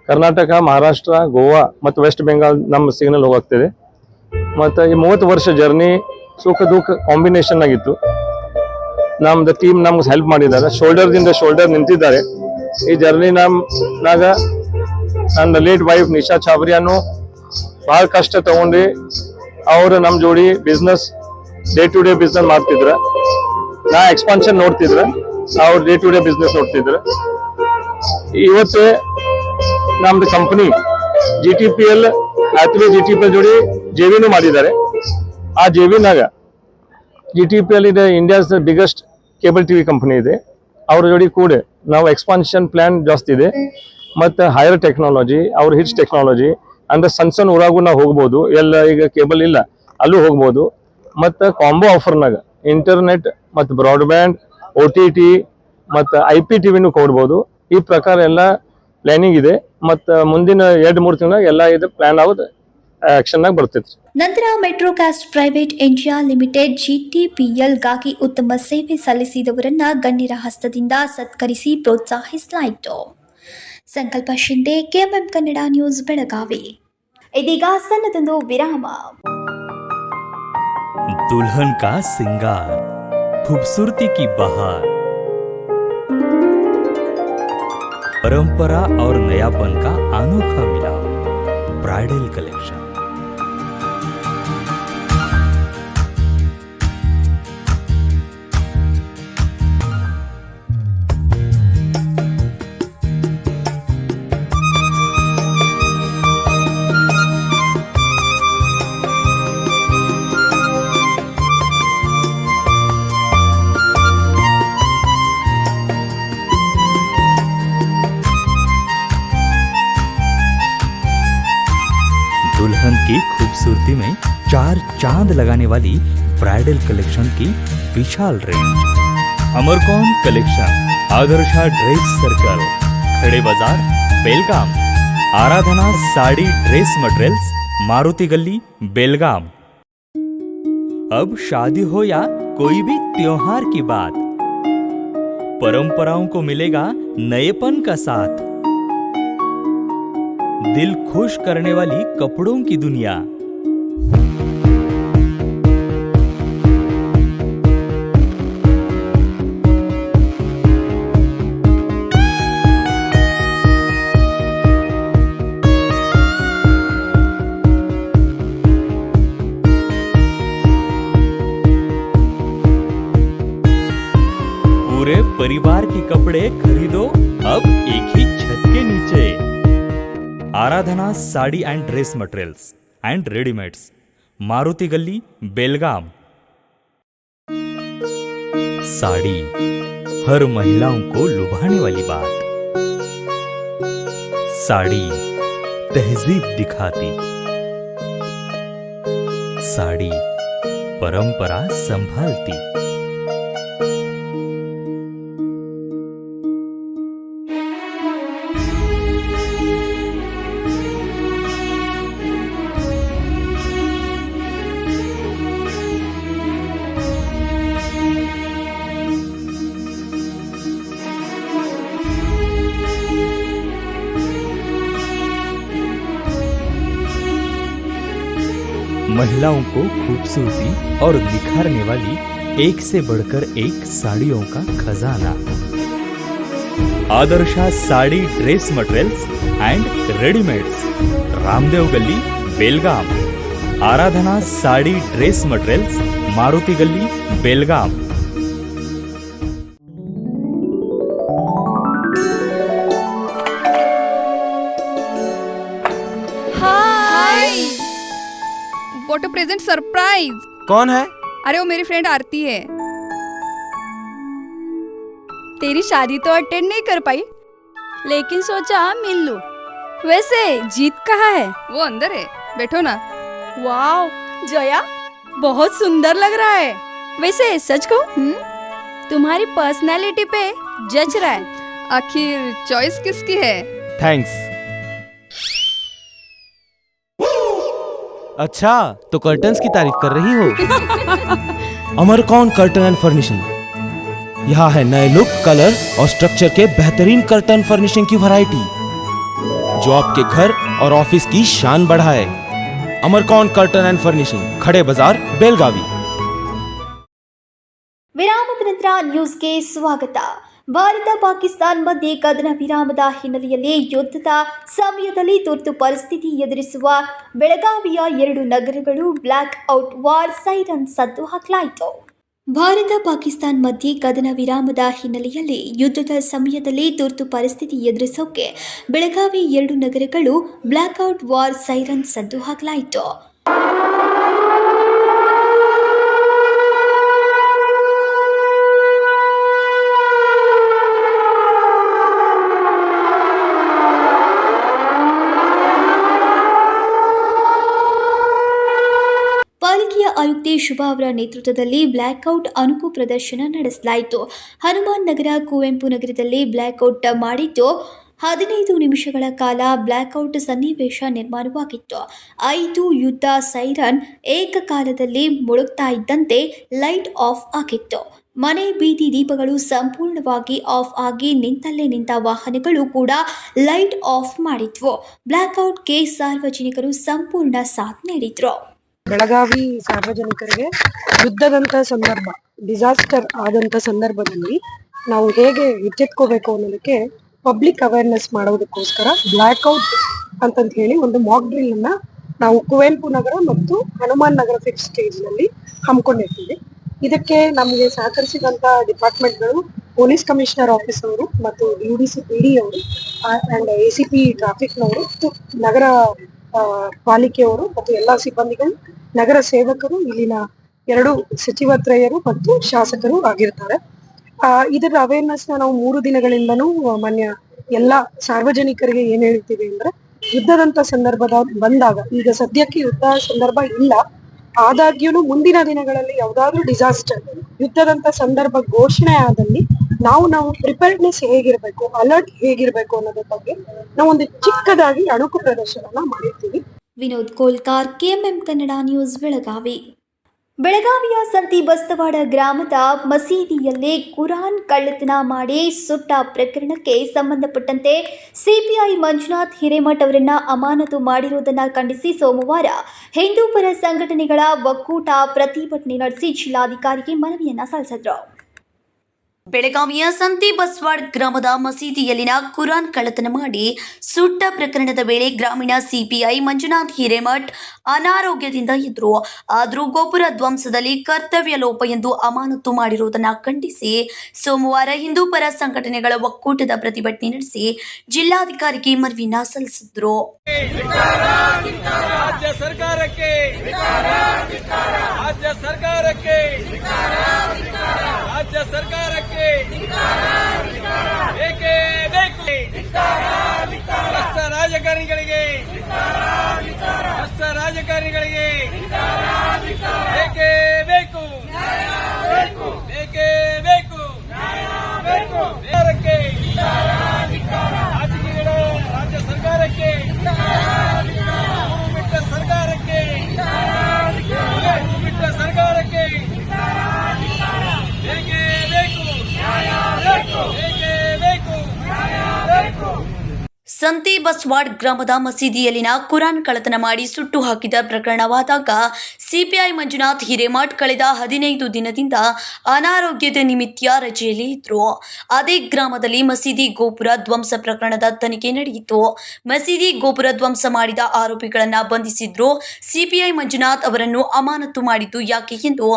ಕರ್ನಾಟಕ, ಮಹಾರಾಷ್ಟ್ರ, ಗೋವಾ ಮತ್ತು ವೆಸ್ಟ್ ಬೆಂಗಾಲ್ ನಮ್ಮ ಸಿಗ್ನಲ್ ಹೋಗ್ತಿದೆ. ಮತ್ತು ಈ 30 ವರ್ಷ ಜರ್ನಿ ಸುಖ ದುಃಖ ಕಾಂಬಿನೇಷನ್ ಆಗಿತ್ತು. ನಮ್ದು ಟೀಮ್ ನಮ್ಗೆ ಹೆಲ್ಪ್ ಮಾಡಿದ್ದಾರೆ, ಶೋಲ್ಡರ್ದಿಂದ ಶೋಲ್ಡರ್ ನಿಂತಿದ್ದಾರೆ. ಈ ಜರ್ನಿ ನಾಗ ನನ್ನ ಲೇಟ್ ವೈಫ್ ನಿಶಾ ಛಾಬ್ರಿಯಾನು ಭಾಳ ಕಷ್ಟ ತಗೊಂಡು ಅವರು ನಮ್ಮ ಜೋಡಿ business day to day business ಮಾಡ್ತಿದ್ರ. ನಾ ಎಕ್ಸ್ಪಾನ್ಷನ್ ನೋಡ್ತಿದ್ರ, ಅವ್ರು ಡೇ ಟು ಡೇ ಬಿಸ್ನೆಸ್ ನೋಡ್ತಿದ್ರ. ಇವತ್ತು ನಮ್ದು ಕಂಪನಿ GTPL ಹ್ಯಾಥ್ವೇ GTPL ಜೋಡಿ JVನೂ ಮಾಡಿದ್ದಾರೆ. ಆ JVನಾಗ GTPL ಇದೆ India's biggest cable TV company ಇದೆ. ಅವ್ರ ಜೋಡಿ ಕೂಡ ನಾವು ಎಕ್ಸ್ಪಾನ್ಷನ್ ಪ್ಲಾನ್ ಜಾಸ್ತಿ ಇದೆ ಮತ್ತು ಹೈಯರ್ ಟೆಕ್ನಾಲಜಿ, ಅವ್ರ ಹಿಟ್ಸ್ ಟೆಕ್ನಾಲಜಿ ಅಂದ್ರೆ ಸಣ್ಣ ಊರಾಗೂ ನಾವು ಹೋಗ್ಬೋದು, ಎಲ್ಲ ಈಗ ಕೇಬಲ್ ಇಲ್ಲ ಅಲ್ಲೂ ಹೋಗ್ಬೋದು. ಮತ್ತು ಕಾಂಬೋ ಆಫರ್ನಾಗ ಇಂಟರ್ನೆಟ್ ಮತ್ತು ಬ್ರಾಡ್ಬ್ಯಾಂಡ್, OTT ಮತ್ತು IPTVನೂ ಕೊಡ್ಬೋದು. ಈ ಪ್ರಕಾರ ಎಲ್ಲ ಪ್ಲಾನಿಂಗ್ ಇದೆ ಮತ್ತು ಮುಂದಿನ 2-3 ತಿಂಗಳಾಗ ಎಲ್ಲ ಇದು ಪ್ಲಾನ್ ಆಗೋದು ಆಕ್ಷನ್ನಾಗ ಬರ್ತೈತಿ. ನಂತರ ಮೆಟ್ರೋಕಾಸ್ಟ್ ಪ್ರೈವೇಟ್ ಇಂಡಿಯಾ ಲಿಮಿಟೆಡ್ GTPLಗಾಗಿ ಉತ್ತಮ ಸೇವೆ ಸಲ್ಲಿಸಿದವರನ್ನ ಗಣ್ಯರ ಹಸ್ತದಿಂದ ಸತ್ಕರಿಸಿ ಪ್ರೋತ್ಸಾಹಿಸಲಾಯಿತು. ಸಂಕಲ್ಪ ಶಿಂದೆ, KMM ಕನ್ನಡ ನ್ಯೂಸ್, ಬೆಳಗಾವಿ. ಇದೀಗ ಸಣ್ಣದೊಂದು ವಿರಾಮ. दुल्हन का सिंगार, खूबसूरती की बहार, परंपरा और नयापन का अनोखा मिलाप, ब्राइडल कलेक्शन। दुल्हन की खूबसूरती में 4 चांद लगाने वाली ब्राइडल कलेक्शन की विशाल range. Amarcon collection, Adarsha dress circle, Khade Bazar, Belgaum. Aradhana sari dress materials, Maruti Galli, Belgaum. अब शादी हो या कोई भी त्योहार की बात, परंपराओं को मिलेगा नएपन का साथ। दिल खुश करने वाली कपड़ों की दुनिया। पूरे परिवार के कपड़े खरीदो अब एक ही छत के नीचे। Aradhana sari and dress materials and readymades, Maruti Galli, Belgaum. Sari हर महिलाओं को लुभाने वाली बात। साड़ी तहजीब दिखाती, साड़ी परंपरा संभालती। महिलाओं को खूबसूरती और निखारने वाली एक से बढ़कर एक साड़ियों का खजाना। Adarsha sari dress materials and readymades, Ramdev गली, बेलगाम। Aradhana sari dress materials, Maruti Galli, Belgaum. Hi, what a present surprise. कौन है? अरे वो मेरी फ्रेंड आरती है। तेरी शादी तो अटेंड नहीं कर पाई, लेकिन सोचा मिल लूं। वैसे जीत कहाँ है? वो अंदर है, बैठो ना। वाओ जया, बहुत सुंदर लग रहा है। वैसे सच कहूं, तुम्हारी पर्सनालिटी पे जज रहा है। आखिर चॉइस किसकी है? थैंक्स। अच्छा, तो कर्टन्स की तारीफ कर रही हो? अमरकौन कर्टन एंड फर्निशिंग। यहाँ है नए लुक, कलर और स्ट्रक्चर के बेहतरीन कर्टन फर्निशिंग की वैरायटी, जो आपके घर और ऑफिस की शान बढ़ाए। अमरकौन कर्टन एंड फर्निशिंग, खड़े बाजार, बेलगावी। ವಿರಾಮದ ನಂತರ ನ್ಯೂಸ್ಗೆ ಸ್ವಾಗತ. ಭಾರತ ಪಾಕಿಸ್ತಾನ ಮಧ್ಯೆ ಕದನ ವಿರಾಮದ ಹಿನ್ನೆಲೆಯಲ್ಲಿ ಯುದ್ಧದ ಸಮಯದಲ್ಲಿ ತುರ್ತು ಪರಿಸ್ಥಿತಿ ಎದುರಿಸುವ ಬೆಳಗಾವಿಯ 2 ನಗರಗಳು ಬ್ಲ್ಯಾಕ್ ಔಟ್ ವಾರ್ ಸೈರನ್ ಸದ್ದು ಹಾಕಲಾಯಿತು. ಭಾರತ ಪಾಕಿಸ್ತಾನ ಮಧ್ಯೆ ಕದನ ವಿರಾಮದ ಹಿನ್ನೆಲೆಯಲ್ಲಿ ಯುದ್ಧದ ಸಮಯದಲ್ಲಿ ತುರ್ತು ಪರಿಸ್ಥಿತಿ ಎದುರಿಸೋಕೆ ಬೆಳಗಾವಿ 2 ನಗರಗಳು ಬ್ಲ್ಯಾಕ್ ಔಟ್ ವಾರ್ ಸೈರನ್ ಸದ್ದು ಹಾಕಲಾಯಿತು. ಪಾಲಿಕೆಯ ಆಯುಕ್ತೆ ಶುಭಾ ಅವರ ನೇತೃತ್ವದಲ್ಲಿ ಬ್ಲ್ಯಾಕ್ಔಟ್ ಅಣುಕು ಪ್ರದರ್ಶನ ನಡೆಸಲಾಯಿತು. ಹನುಮಾನ್ ನಗರ, ಕುವೆಂಪು ನಗರದಲ್ಲಿ ಬ್ಲ್ಯಾಕ್ಔಟ್ ಮಾಡಿದ್ದು 15 ನಿಮಿಷಗಳ ಕಾಲ ಬ್ಲ್ಯಾಕ್ಔಟ್ ಸನ್ನಿವೇಶ ನಿರ್ಮಾಣವಾಗಿತ್ತು. 5 ಯುದ್ಧ ಸೈರನ್ ಏಕಕಾಲದಲ್ಲಿ ಮುಳುಗ್ತಾ ಇದ್ದಂತೆ ಲೈಟ್ ಆಫ್ ಆಗಿತ್ತು. ಮನೆ ಬೀದಿ ದೀಪಗಳು ಸಂಪೂರ್ಣವಾಗಿ ಆಫ್ ಆಗಿ ನಿಂತಲ್ಲೇ ನಿಂತ ವಾಹನಗಳು ಕೂಡ ಲೈಟ್ ಆಫ್ ಮಾಡಿದ್ವು. ಬ್ಲ್ಯಾಕ್ಔಟ್ಗೆ ಸಾರ್ವಜನಿಕರು ಸಂಪೂರ್ಣ ಸಾಥ್ ನೀಡಿದ್ರು. ಬೆಳಗಾವಿ ಸಾರ್ವಜನಿಕರಿಗೆ ಯುದ್ಧದಂಥ ಸಂದರ್ಭ, ಡಿಸಾಸ್ಟರ್ ಆದಂಥ ಸಂದರ್ಭದಲ್ಲಿ ನಾವು ಹೇಗೆ ಎಚ್ಚೆತ್ಕೋಬೇಕು ಅನ್ನೋದಕ್ಕೆ ಪಬ್ಲಿಕ್ ಅವೇರ್ನೆಸ್ ಮಾಡೋದಕ್ಕೋಸ್ಕರ ಬ್ಲ್ಯಾಕ್ಔಟ್ ಅಂತಂತ ಹೇಳಿ ಒಂದು ಮಾಕ್ ಡ್ರಿಲ್ ಅನ್ನ ನಾವು ಕುವೆಂಪು ನಗರ ಮತ್ತು ಹನುಮಾನ್ ನಗರ ಫಿಕ್ಸ್ ಸ್ಟೇಜ್ನಲ್ಲಿ ಹಮ್ಮಿಕೊಂಡಿರ್ತೀವಿ. ಇದಕ್ಕೆ ನಮಗೆ ಸಹಕರಿಸಿದಂಥ ಡಿಪಾರ್ಟ್ಮೆಂಟ್ಗಳು ಪೊಲೀಸ್ ಕಮಿಷನರ್ ಆಫೀಸ್ ಅವರು ಮತ್ತು UDC PD ಅವರು ಆ್ಯಂಡ್ ACP ಟ್ರಾಫಿಕ್ನವರು, ನಗರ ಪಾಲಿಕೆಯವರು ಮತ್ತು ಎಲ್ಲ ಸಿಬ್ಬಂದಿಗಳು, ನಗರ ಸೇವಕರು, ಇಲ್ಲಿನ 2 ಸಚಿವತ್ರಯರು ಮತ್ತು ಶಾಸಕರು ಆಗಿರ್ತಾರೆ. ಇದರ ಅವೇರ್ನೆಸ್ ನಾವು 3 ದಿನಗಳಿಂದನೂ ಮಾನ್ಯ ಎಲ್ಲ ಸಾರ್ವಜನಿಕರಿಗೆ ಏನ್ ಹೇಳ್ತೀವಿ ಅಂದ್ರೆ, ಯುದ್ಧದಂತ ಸಂದರ್ಭದ ಬಂದಾಗ, ಈಗ ಸದ್ಯಕ್ಕೆ ಯುದ್ಧ ಸಂದರ್ಭ ಇಲ್ಲ, ಆದಾಗ್ಯೂ ಮುಂದಿನ ದಿನಗಳಲ್ಲಿ ಯಾವ್ದಾದ್ರು ಡಿಸಾಸ್ಟರ್, ಯುದ್ಧದಂತ ಸಂದರ್ಭ ಘೋಷಣೆ ಆದಲ್ಲಿ ನಾವು ಪ್ರಿಪೇರ್ಡ್ನೆಸ್ ಹೇಗಿರ್ಬೇಕು, ಅಲರ್ಟ್ ಹೇಗಿರ್ಬೇಕು ಅನ್ನೋದ್ರ ಬಗ್ಗೆ ನಾವು ಒಂದು ಚಿಕ್ಕದಾಗಿ ಅಣುಕು ಪ್ರದರ್ಶನ ಮಾಡಿರ್ತೀವಿ. Vinod Kolkar, KMM Kannada news, Belagavi. ಬೆಳಗಾವಿಯ ಸಂತಿ ಬಸ್ತವಾಡ ಗ್ರಾಮದ ಮಸೀದಿಯಲ್ಲಿ ಕುರಾನ್ ಕಳ್ಳತನ ಮಾಡಿ ಸುಟ್ಟ ಪ್ರಕರಣಕ್ಕೆ ಸಂಬಂಧಪಟ್ಟಂತೆ ಸಿಪಿಐ ಮಂಜುನಾಥ್ ಹಿರೇಮಠ್ ಅವರನ್ನ ಅಮಾನತು ಮಾಡಿರುವುದನ್ನು ಖಂಡಿಸಿ ಸೋಮವಾರ ಹಿಂದೂ ಪರ ಸಂಘಟನೆಗಳ ಒಕ್ಕೂಟ ಪ್ರತಿಭಟನೆ ನಡೆಸಿ ಜಿಲ್ಲಾಧಿಕಾರಿಗೆ ಮನವಿಯನ್ನ ಸಲ್ಲಿಸಿದ್ರು. ಬೆಳಗಾವಿಯ ಸಂತಿ ಬಸ್ವಾಡ್ ಗ್ರಾಮದ ಮಸೀದಿಯಲ್ಲಿನ ಕುರಾನ್ ಕಳ್ಳತನ ಮಾಡಿ ಸುಟ್ಟ ಪ್ರಕರಣದ ವೇಳೆ ಗ್ರಾಮೀಣ ಸಿಪಿಐ ಮಂಜುನಾಥ್ ಹಿರೇಮಠ್ ಅನಾರೋಗ್ಯದಿಂದ ಇದ್ದರು. ಆದರೂ ಗೋಪುರ ಧ್ವಂಸದಲ್ಲಿ ಕರ್ತವ್ಯ ಲೋಪ ಎಂದು ಅಮಾನತು ಮಾಡಿರುವುದನ್ನು ಖಂಡಿಸಿ ಸೋಮವಾರ ಹಿಂದೂ ಪರ ಸಂಘಟನೆಗಳ ಒಕ್ಕೂಟದ ಪ್ರತಿಭಟನೆ ನಡೆಸಿ ಜಿಲ್ಲಾಧಿಕಾರಿಗೆ ಮನವಿಯನ್ನ ಸಲ್ಲಿಸಿದ್ರು. ರಾಜಕಾರಣಿಗಳಿಗೆ ಬೇಕೇ ಬೇಕು, ಬೇಕೇ ಬೇಕು, ರಾಜ್ಯ ಸರ್ಕಾರಕ್ಕೆ, ಬಿಟ್ಟ ಸರ್ಕಾರಕ್ಕೆ, ಬಿಟ್ಟ ಸರ್ಕಾರಕ್ಕೆ ಬೇಕೇ ಬೇಕು, ಬೇಕೇ ಬೇಕು. ಸಂತಿ ಬಸ್ವಾಡ್ ಗ್ರಾಮದ ಮಸೀದಿಯಲ್ಲಿನ ಕುರಾನ್ ಕಳ್ಳತನ ಮಾಡಿ ಸುಟ್ಟು ಹಾಕಿದ ಪ್ರಕರಣವಾದಾಗ ಸಿಪಿಐ ಮಂಜುನಾಥ್ ಹಿರೇಮಠ್ ಕಳೆದ 15 ದಿನದಿಂದ ಅನಾರೋಗ್ಯದ ನಿಮಿತ್ತ ರಜೆಯಲ್ಲಿ ಇದ್ರು. ಅದೇ ಗ್ರಾಮದಲ್ಲಿ ಮಸೀದಿ ಗೋಪುರ ಧ್ವಂಸ ಪ್ರಕರಣದ ತನಿಖೆ ನಡೆಯಿತು. ಮಸೀದಿ ಗೋಪುರ ಧ್ವಂಸ ಮಾಡಿದ ಆರೋಪಿಗಳನ್ನು ಬಂಧಿಸಿದ್ರು. ಸಿಪಿಐ ಮಂಜುನಾಥ್ ಅವರನ್ನು ಅಮಾನತು ಮಾಡಿದ್ದು ಯಾಕೆ ಎಂದು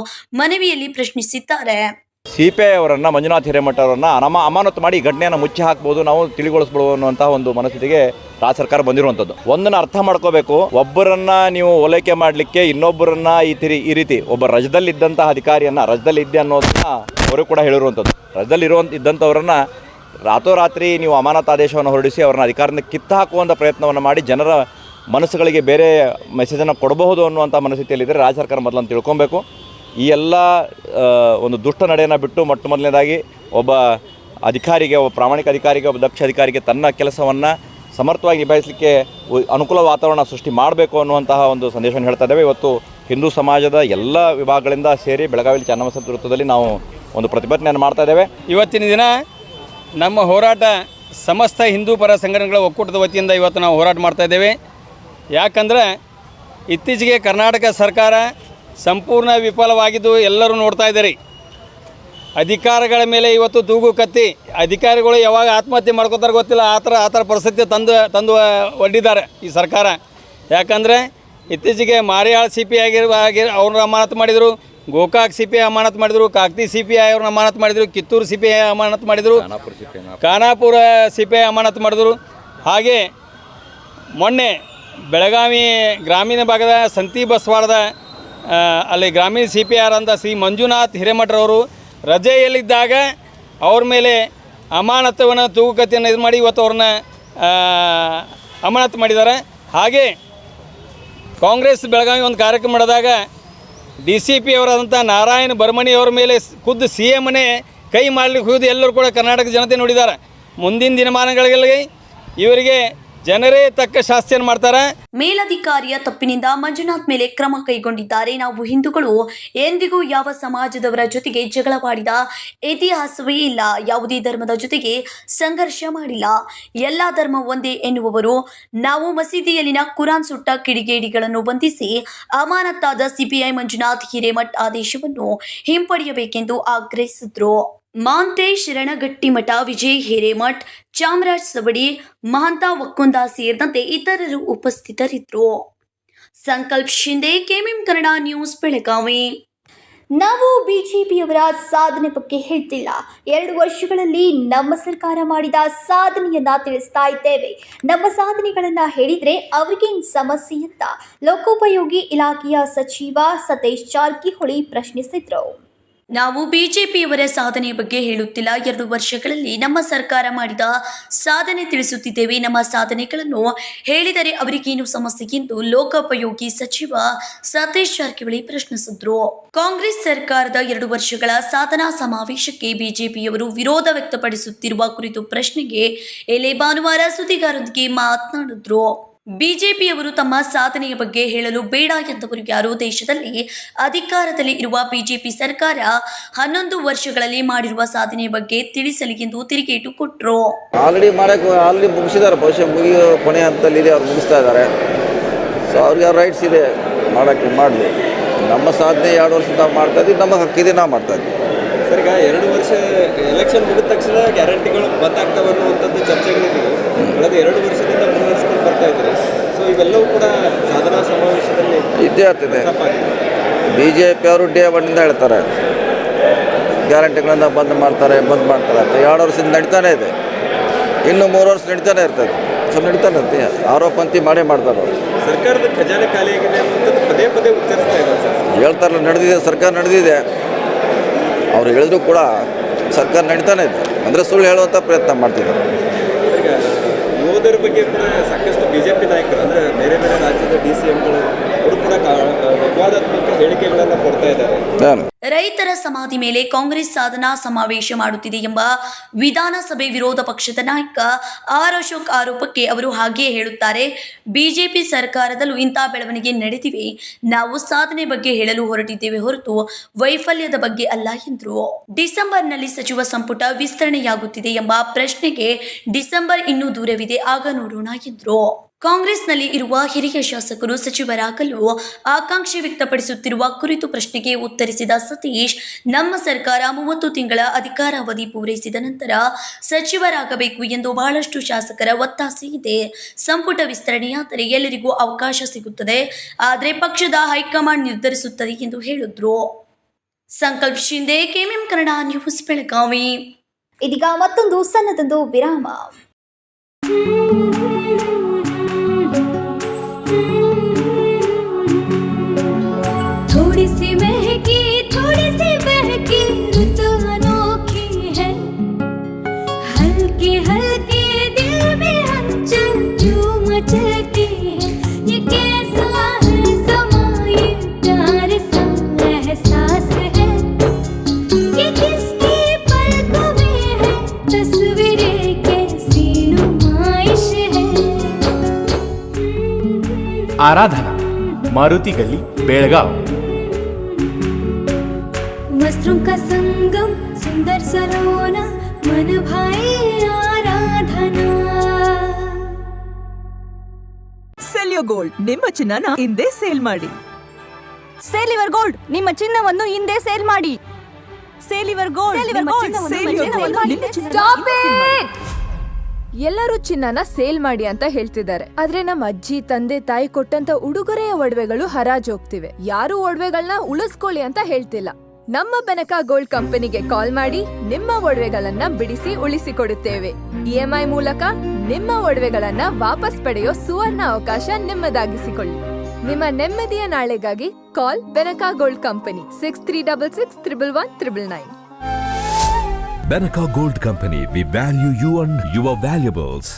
ಮನವಿಯಲ್ಲಿ ಪ್ರಶ್ನಿಸಿದ್ದಾರೆ. ಸಿಪಿಐ ಅವರನ್ನು, ಮಂಜುನಾಥ್ ಹಿರೇಮಠ ಅವರನ್ನು ಅಮಾನತು ಮಾಡಿ ಈ ಘಟನೆಯನ್ನು ಮುಚ್ಚಿ ಹಾಕ್ಬೋದು, ನಾವು ತಿಳಿಗೊಳಿಸ್ಬೋದು ಅನ್ನುವಂತಹ ಒಂದು ಮನಸ್ಥಿತಿಗೆ ರಾಜ್ಯ ಸರ್ಕಾರ ಬಂದಿರುವಂಥದ್ದು. ಒಂದನ್ನು ಅರ್ಥ ಮಾಡ್ಕೋಬೇಕು, ಒಬ್ಬರನ್ನ ನೀವು ಓಲೈಕೆ ಮಾಡಲಿಕ್ಕೆ ಇನ್ನೊಬ್ಬರನ್ನ ಈ ರೀತಿ ಒಬ್ಬ ರಾಜ್ಯದಲ್ಲಿದ್ದಂತಹ ಅಧಿಕಾರಿಯನ್ನು ರಾಜ್ಯದಲ್ಲಿ ಇದ್ದೆ ಅನ್ನೋದನ್ನ ಅವರು ಕೂಡ ಹೇಳಿರುವಂಥದ್ದು. ರಾಜ್ಯದಲ್ಲಿ ಇದ್ದಂಥವ್ರನ್ನ ರಾತ್ರೋರಾತ್ರಿ ನೀವು ಅಮಾನತು ಆದೇಶವನ್ನು ಹೊರಡಿಸಿ ಅವ್ರನ್ನ ಅಧಿಕಾರದಿಂದ ಕಿತ್ತು ಹಾಕುವಂಥ ಪ್ರಯತ್ನವನ್ನು ಮಾಡಿ ಜನರ ಮನಸ್ಸುಗಳಿಗೆ ಬೇರೆ ಮೆಸೇಜನ್ನು ಕೊಡಬಹುದು ಅನ್ನುವಂಥ ಮನಸ್ಥಿತಿಯಲ್ಲಿದ್ದರೆ ರಾಜ್ಯ ಸರ್ಕಾರ ಮೊದಲನ್ನು ತಿಳ್ಕೊಬೇಕು. ಈ ಎಲ್ಲ ಒಂದು ದುಷ್ಟ ನಡೆಯನ್ನು ಬಿಟ್ಟು ಮೊದಲನೇದಾಗಿ ಒಬ್ಬ ಅಧಿಕಾರಿಗೆ, ಒಬ್ಬ ಪ್ರಾಮಾಣಿಕ ಅಧಿಕಾರಿಗೆ, ಒಬ್ಬ ದಕ್ಷ ಅಧಿಕಾರಿಗೆ ತನ್ನ ಕೆಲಸವನ್ನು ಸಮರ್ಥವಾಗಿ ನಿಭಾಯಿಸಲಿಕ್ಕೆ ಅನುಕೂಲ ವಾತಾವರಣ ಸೃಷ್ಟಿ ಮಾಡಬೇಕು ಅನ್ನುವಂತಹ ಒಂದು ಸಂದೇಶವನ್ನು ಹೇಳ್ತಾ ಇದ್ದೇವೆ. ಇವತ್ತು ಹಿಂದೂ ಸಮಾಜದ ಎಲ್ಲ ವಿಭಾಗಗಳಿಂದ ಸೇರಿ ಬೆಳಗಾವಿಯಲ್ಲಿ ಚನ್ನಬಸವ ವೃತ್ತದಲ್ಲಿ ನಾವು ಒಂದು ಪ್ರತಿಭಟನೆಯನ್ನು ಮಾಡ್ತಾ ಇದ್ದೇವೆ. ಇವತ್ತಿನ ದಿನ ನಮ್ಮ ಹೋರಾಟ ಸಮಸ್ತ ಹಿಂದೂ ಪರ ಸಂಘಟನೆಗಳ ಒಕ್ಕೂಟದ ವತಿಯಿಂದ ಇವತ್ತು ನಾವು ಹೋರಾಟ ಮಾಡ್ತಾ ಇದ್ದೇವೆ. ಯಾಕಂದರೆ ಇತ್ತೀಚೆಗೆ ಕರ್ನಾಟಕ ಸರ್ಕಾರ ಸಂಪೂರ್ಣ ವಿಫಲವಾಗಿದ್ದು ಎಲ್ಲರೂ ನೋಡ್ತಾ ಇದ್ದಾರೆ. ಅಧಿಕಾರಿಗಳ ಮೇಲೆ ಇವತ್ತು ತೂಗು ಕತ್ತಿ, ಅಧಿಕಾರಿಗಳು ಯಾವಾಗ ಆತ್ಮಹತ್ಯೆ ಮಾಡ್ಕೋತಾರೆ ಗೊತ್ತಿಲ್ಲ, ಆ ಥರ ಪರಿಸ್ಥಿತಿ ತಂದು ಒಡ್ಡಿದ್ದಾರೆ ಈ ಸರ್ಕಾರ. ಯಾಕಂದರೆ ಇತ್ತೀಚೆಗೆ ಮಾರಿಯಾಳ್ ಸಿ ಪಿ ಅವ್ರನ್ನ ಅಮಾನತು ಮಾಡಿದರು, ಗೋಕಾಕ್ ಸಿ ಪಿ ಐ ಅಮಾನತು ಮಾಡಿದರು, ಕಾಕ್ತಿ ಸಿ ಪಿ ಐ ಅವ್ರನ್ನ ಅಮಾನತು ಮಾಡಿದರು, ಕಿತ್ತೂರು ಸಿ ಪಿ ಐ ಅಮಾನತು ಮಾಡಿದರು, ಖಾನಾಪುರ ಸಿ ಪಿ ಐ ಅಮಾನತು ಮಾಡಿದರು. ಹಾಗೆ ಮೊನ್ನೆ ಬೆಳಗಾವಿ ಗ್ರಾಮೀಣ ಭಾಗದ ಸಂತಿ ಬಸ್ವಾಡದ ಅಲ್ಲಿ ಗ್ರಾಮೀಣ ಸಿ ಪಿ ಆರ್ ಅಂತ ಶ್ರೀ ಮಂಜುನಾಥ್ ಹಿರೇಮಠರವರು ರಜೆಯಲ್ಲಿದ್ದಾಗ ಅವ್ರ ಮೇಲೆ ಅಮಾನತವನ್ನು ತೂಗುಕತೆಯನ್ನು ಇದು ಮಾಡಿ ಇವತ್ತು ಅವ್ರನ್ನ ಅಮಾನತು ಮಾಡಿದ್ದಾರೆ. ಹಾಗೆ ಕಾಂಗ್ರೆಸ್ ಬೆಳಗಾವಿ ಒಂದು ಕಾರ್ಯಕ್ರಮ ನಡೆದಾಗ DCP ಅವರಾದಂಥ ನಾರಾಯಣ ಬರ್ಮಣಿ ಅವರ ಮೇಲೆ ಖುದ್ದು CMನೇ ಕೈ ಮಾಡಲಿಕ್ಕೆ ಹೋಗಿ ಎಲ್ಲರೂ ಕೂಡ ಕರ್ನಾಟಕ ಜನತೆ ನೋಡಿದ್ದಾರೆ. ಮುಂದಿನ ದಿನಮಾನಗಳಲ್ಲಿ ಇವರಿಗೆ ಜನರೇ ತಕ್ಕ ಶಾಸ್ತಿಯನ್ನು ಮಾಡ್ತಾರೆ. ಮೇಲಧಿಕಾರಿಯ ತಪ್ಪಿನಿಂದ ಮಂಜುನಾಥ್ ಮೇಲೆ ಕ್ರಮ ಕೈಗೊಂಡಿದ್ದಾರೆ. ನಾವು ಹಿಂದೂಗಳು ಎಂದಿಗೂ ಯಾವ ಸಮಾಜದವರ ಜೊತೆಗೆ ಜಗಳವಾಡಿದ ಇತಿಹಾಸವೇ ಇಲ್ಲ. ಯಾವುದೇ ಧರ್ಮದ ಜೊತೆಗೆ ಸಂಘರ್ಷ ಮಾಡಿಲ್ಲ. ಎಲ್ಲ ಧರ್ಮ ಒಂದೇ ಎನ್ನುವವರು ನಾವು ಮಸೀದಿಯಲ್ಲಿನ ಕುರಾನ್ ಸುಟ್ಟ ಕಿಡಿಗೇಡಿಗಳನ್ನು ಬಂಧಿಸಿ ಅಮಾನತಾದ ಸಿಪಿಐ ಮಂಜುನಾಥ್ ಹಿರೇಮಠ್ ಆದೇಶವನ್ನು ಹಿಂಪಡೆಯಬೇಕೆಂದು ಆಗ್ರಹಿಸಿದ್ರು. ಮಾಂತೇಶ್ ರಣಗಟ್ಟಿಮಠ, ವಿಜಯ್ ಹಿರೇಮಠ್, ಚಾಮರಾಜ್ ಸವಡಿ, ಮಹಂತ ಒಕ್ಕುಂದ ಸೇರಿದಂತೆ ಇತರರು ಉಪಸ್ಥಿತರಿದ್ದರು. ಸಂಕಲ್ಪ ಶಿಂದೆ, ಕೆಎಂಎಂ ಕನ್ನಡ ನ್ಯೂಸ್, ಬೆಳಗಾವಿ. ನಾವು ಬಿಜೆಪಿಯವರ ಸಾಧನೆ ಬಗ್ಗೆ ಹೇಳ್ತಿಲ್ಲ. 2 ವರ್ಷಗಳಲ್ಲಿ ನಮ್ಮ ಸರ್ಕಾರ ಮಾಡಿದ ಸಾಧನೆಯನ್ನ ತಿಳಿಸ್ತಾ ಇದ್ದೇವೆ. ನಮ್ಮ ಸಾಧನೆಗಳನ್ನ ಹೇಳಿದ್ರೆ ಅವ್ರಿಗೇನು ಸಮಸ್ಯೆ ಅಂತ ಲೋಕೋಪಯೋಗಿ ಇಲಾಖೆಯ ಸಚಿವ ಸತೀಶ್ ಜಾರಕಿಹೊಳಿ ಪ್ರಶ್ನಿಸಿದ್ರು. ನಾವು ಬಿಜೆಪಿಯವರ ಸಾಧನೆ ಬಗ್ಗೆ ಹೇಳುತ್ತಿಲ್ಲ. 2 ವರ್ಷಗಳಲ್ಲಿ ನಮ್ಮ ಸರ್ಕಾರ ಮಾಡಿದ ಸಾಧನೆ ತಿಳಿಸುತ್ತಿದ್ದೇವೆ. ನಮ್ಮ ಸಾಧನೆಗಳನ್ನು ಹೇಳಿದರೆ ಅವರಿಗೇನು ಸಮಸ್ಯೆ ಎಂದು ಲೋಕೋಪಯೋಗಿ ಸಚಿವ ಸತೀಶ್ ಜಾರಕಿಹೊಳಿ ಪ್ರಶ್ನಿಸಿದ್ರು. ಕಾಂಗ್ರೆಸ್ ಸರ್ಕಾರದ 2 ವರ್ಷಗಳ ಸಾಧನಾ ಸಮಾವೇಶಕ್ಕೆ ಬಿಜೆಪಿಯವರು ವಿರೋಧ ವ್ಯಕ್ತಪಡಿಸುತ್ತಿರುವ ಕುರಿತು ಪ್ರಶ್ನೆಗೆ ಎಲೆ ಭಾನುವಾರ ಸುದ್ದಿಗಾರರೊಂದಿಗೆ ಮಾತನಾಡಿದ್ರು. ಬಿಜೆಪಿಯವರು ತಮ್ಮ ಸಾಧನೆಯ ಬಗ್ಗೆ ಹೇಳಲು ಬೇಡ ಎಂದವರು ಯಾರು? ದೇಶದಲ್ಲಿ ಅಧಿಕಾರದಲ್ಲಿ ಇರುವ ಬಿಜೆಪಿ ಸರ್ಕಾರ 11 ವರ್ಷಗಳಲ್ಲಿ ಮಾಡಿರುವ ಸಾಧನೆಯ ಬಗ್ಗೆ ತಿಳಿಸಲಿ ಎಂದು ತಿರುಗೇಟು ಕೊಟ್ಟರು. ಆಲ್ರೆಡಿ ಮುಗಿಸಿದ್ದಾರೆ, ಬಹುಶಃ ಕೊನೆ ಹಂತದಲ್ಲಿದೆ, ಅವ್ರು ಮುಗಿಸ್ತಾ ಇದ್ದಾರೆ. ಸೊ ಅವ್ರಿಗೆ ರೈಟ್ಸ್ ಇದೆ ಮಾಡೋಕ್ಕೆ, ಮಾಡಲಿ. ನಮ್ಮ ಸಾಧನೆ 2 ವರ್ಷ ನಾವು ಮಾಡ್ತಾ ಇದ್ದೀವಿ, ನಮ್ಮ ಹಕ್ಕಿದೆ, ನಾವು ಮಾಡ್ತಾ ಇದ್ದೀವಿ. ಸರ್, ಈಗ 2 ವರ್ಷ ಎಲೆಕ್ಷನ್ ಮುಗಿದ ತಕ್ಷಣ ಗ್ಯಾರಂಟಿಗಳು ಬಂದಾಗ್ತವೆ ಅನ್ನುವಂಥದ್ದು ಚರ್ಚೆಗಳಿದೆ. ಕಳೆದ 2 ವರ್ಷದಿಂದ ಮುನ್ನಡೆಸ್ಕೊಂಡು ಬರ್ತಾ ಇದ್ದಾರೆ. ಸೊ ಇವೆಲ್ಲವೂ ಕೂಡ ಸಾಧನಾ ಸಮಾವೇಶದಲ್ಲಿ ಇದ್ದೇ ಆಗ್ತದೆ. BJP ಅವರು ಡೇ 1 ಹೇಳ್ತಾರೆ ಗ್ಯಾರಂಟಿಗಳನ್ನು ಬಂದ್ ಮಾಡ್ತಾರೆ ಅಂತ. 2 ವರ್ಷದಿಂದ ನಡೀತಾನೆ ಇದೆ, ಇನ್ನು 3 ವರ್ಷ ನಡೀತಾನೆ ಇರ್ತದೆ. ಸೊ ನಡೀತಾನೆ ಅಂತ ಆರೋಪ ಅಂತ ಮಾಡೇ ಮಾಡ್ತಾರೆ ಅವರು. ಸರ್ಕಾರದ ಖಜಾನೆ ಖಾಲಿಯಾಗಿದೆ ಅನ್ನುವಂಥದ್ದು ಪದೇ ಪದೇ ಉಚ್ಚರಿಸ್ತಾ ಇದ್ದಾರೆ ಸರ್. ಹೇಳ್ತಾರಲ್ಲ, ನಡೆದಿದೆ, ಸರ್ಕಾರ ನಡೆದಿದೆ. ಅವ್ರು ಹೇಳಿದ್ರು ಕೂಡ ಸರ್ಕಾರ ನಡೀತಾನೆ ಇದೆ, ಅಂದರೆ ಸುಳ್ಳು ಹೇಳುವಂಥ ಪ್ರಯತ್ನ ಮಾಡ್ತಿದ್ದಾರೆ. ಈಗ ಯೋಧರ ಬಗ್ಗೆ ಕೂಡ ಸಾಕಷ್ಟು BJP ನಾಯಕರು, ಅಂದರೆ ಬೇರೆ ಬೇರೆ ರಾಜ್ಯದ DCMಗಳು ಅವರು ಕೂಡ ವಿವಾದಾತ್ಮಕ ಹೇಳಿಕೆಗಳನ್ನು ಕೊಡ್ತಾ ಇದ್ದಾರೆ. ರೈತರ ಸಮಾಧಿ ಮೇಲೆ ಕಾಂಗ್ರೆಸ್ ಸಾಧನಾ ಸಮಾವೇಶ ಮಾಡುತ್ತಿದೆ ಎಂಬ ವಿಧಾನಸಭೆ ವಿರೋಧ ಪಕ್ಷದ ನಾಯಕ ಆರ್ ಅಶೋಕ್ ಆರೋಪಕ್ಕೆ ಅವರು ಹಾಗೆಯೇ ಹೇಳುತ್ತಾರೆ, ಬಿಜೆಪಿ ಸರ್ಕಾರದಲ್ಲೂ ಇಂಥ ಬೆಳವಣಿಗೆ ನಡೆದಿವೆ. ನಾವು ಸಾಧನೆ ಬಗ್ಗೆ ಹೇಳಲು ಹೊರಟಿದ್ದೇವೆ ಹೊರತು ವೈಫಲ್ಯದ ಬಗ್ಗೆ ಅಲ್ಲ ಎಂದರು. ಡಿಸೆಂಬರ್ನಲ್ಲಿ ಸಚಿವ ಸಂಪುಟ ವಿಸ್ತರಣೆಯಾಗುತ್ತಿದೆ ಎಂಬ ಪ್ರಶ್ನೆಗೆ ಡಿಸೆಂಬರ್ ಇನ್ನೂ ದೂರವಿದೆ, ಆಗ ನೋಡೋಣ ಎಂದರು. ಕಾಂಗ್ರೆಸ್ನಲ್ಲಿ ಇರುವ ಹಿರಿಯ ಶಾಸಕರು ಸಚಿವರಾಗಲು ಆಕಾಂಕ್ಷೆ ವ್ಯಕ್ತಪಡಿಸುತ್ತಿರುವ ಕುರಿತು ಪ್ರಶ್ನೆಗೆ ಉತ್ತರಿಸಿದ ಸತೀಶ್, ನಮ್ಮ ಸರ್ಕಾರ 30 ತಿಂಗಳ ಅಧಿಕಾರಾವಧಿ ಪೂರೈಸಿದ ನಂತರ ಸಚಿವರಾಗಬೇಕು ಎಂದು ಬಹಳಷ್ಟು ಶಾಸಕರ ಒತ್ತಾಸೆ ಇದೆ. ಸಂಪುಟ ವಿಸ್ತರಣೆಯಾದರೆ ಎಲ್ಲರಿಗೂ ಅವಕಾಶ ಸಿಗುತ್ತದೆ, ಆದರೆ ಪಕ್ಷದ ಹೈಕಮಾಂಡ್ ನಿರ್ಧರಿಸುತ್ತದೆ ಎಂದು ಹೇಳಿದ್ರು. ಸಂಕಲ್ಪ ಶಿಂದೆ, ಕೆಎಂಎಂ ಕನ್ನಡ ನ್ಯೂಸ್, ಬೆಳಗಾವಿ. ಇದೀಗ ಮತ್ತೊಂದು ಸಣ್ಣದೊಂದು ವಿರಾಮ. थोड़ी सी महकी ऋतु अनोखी है, हल्के हल्के दिल में हलचल क्यों मचलती है, ये कैसा है समा, ये प्यार सा एहसास है, ये किसकी पलकों में है तस्वीरें कैसी नुमाइश है. आराधना, मारुति गली, बेळगाव. वस्त्रों का संगम, सुंदर सलोना, मन भाई आराधना. ಸೆಲ್ಯೋ ಗೋಲ್ಡ್, ನಿಮ್ಮ ಚಿನ್ನನ ಹಿಂದೆ ಸೇಲ್ ಮಾಡಿ. ಸೇಲಿವರ್ ಗೋಲ್ಡ್, ನಿಮ್ಮ ಚಿನ್ನವನ್ನು ಹಿಂದೆ ಸೇಲ್ ಮಾಡಿ. ಸೇಲಿವರ್ ಗೋಲ್ಡ್, ಎಲ್ಲರೂ ಚಿನ್ನನ ಸೇಲ್ ಮಾಡಿ ಅಂತ ಹೇಳ್ತಿದ್ದಾರೆ, ಆದ್ರೆ ನಮ್ಮ ಅಜ್ಜಿ ತಂದೆ ತಾಯಿ ಕೊಟ್ಟಂತ ಉಡುಗೊರೆಯ ಒಡವೆಗಳು ಹರಾಜೋಗ್ತಿವೆ. ಯಾರು ಒಡವೆಗಳನ್ನ ಉಳಿಸ್ಕೊಳ್ಳಿ ಅಂತ ಹೇಳ್ತಿಲ್ಲ. ನಮ್ಮ ಬೆನಕ ಗೋಲ್ಡ್ ಕಂಪನಿಗೆ ಕಾಲ್ ಮಾಡಿ ನಿಮ್ಮ ಒಡವೆಗಳನ್ನ ಬಿಡಿಸಿ ಉಳಿಸಿಕೊಡುತ್ತೇವೆ. EMI ಮೂಲಕ ನಿಮ್ಮ ಒಡವೆಗಳನ್ನ ವಾಪಸ್ ಪಡೆಯೋ ಸುವರ್ಣ ಅವಕಾಶ ನಿಮ್ಮದಾಗಿಸಿಕೊಳ್ಳಿ. ನಿಮ್ಮ ನೆಮ್ಮದಿಯ ನಾಳೆಗಾಗಿ ಕಾಲ್ Benaka gold company 6366 111 999. Benaka Gold Company, we value you and your valuables.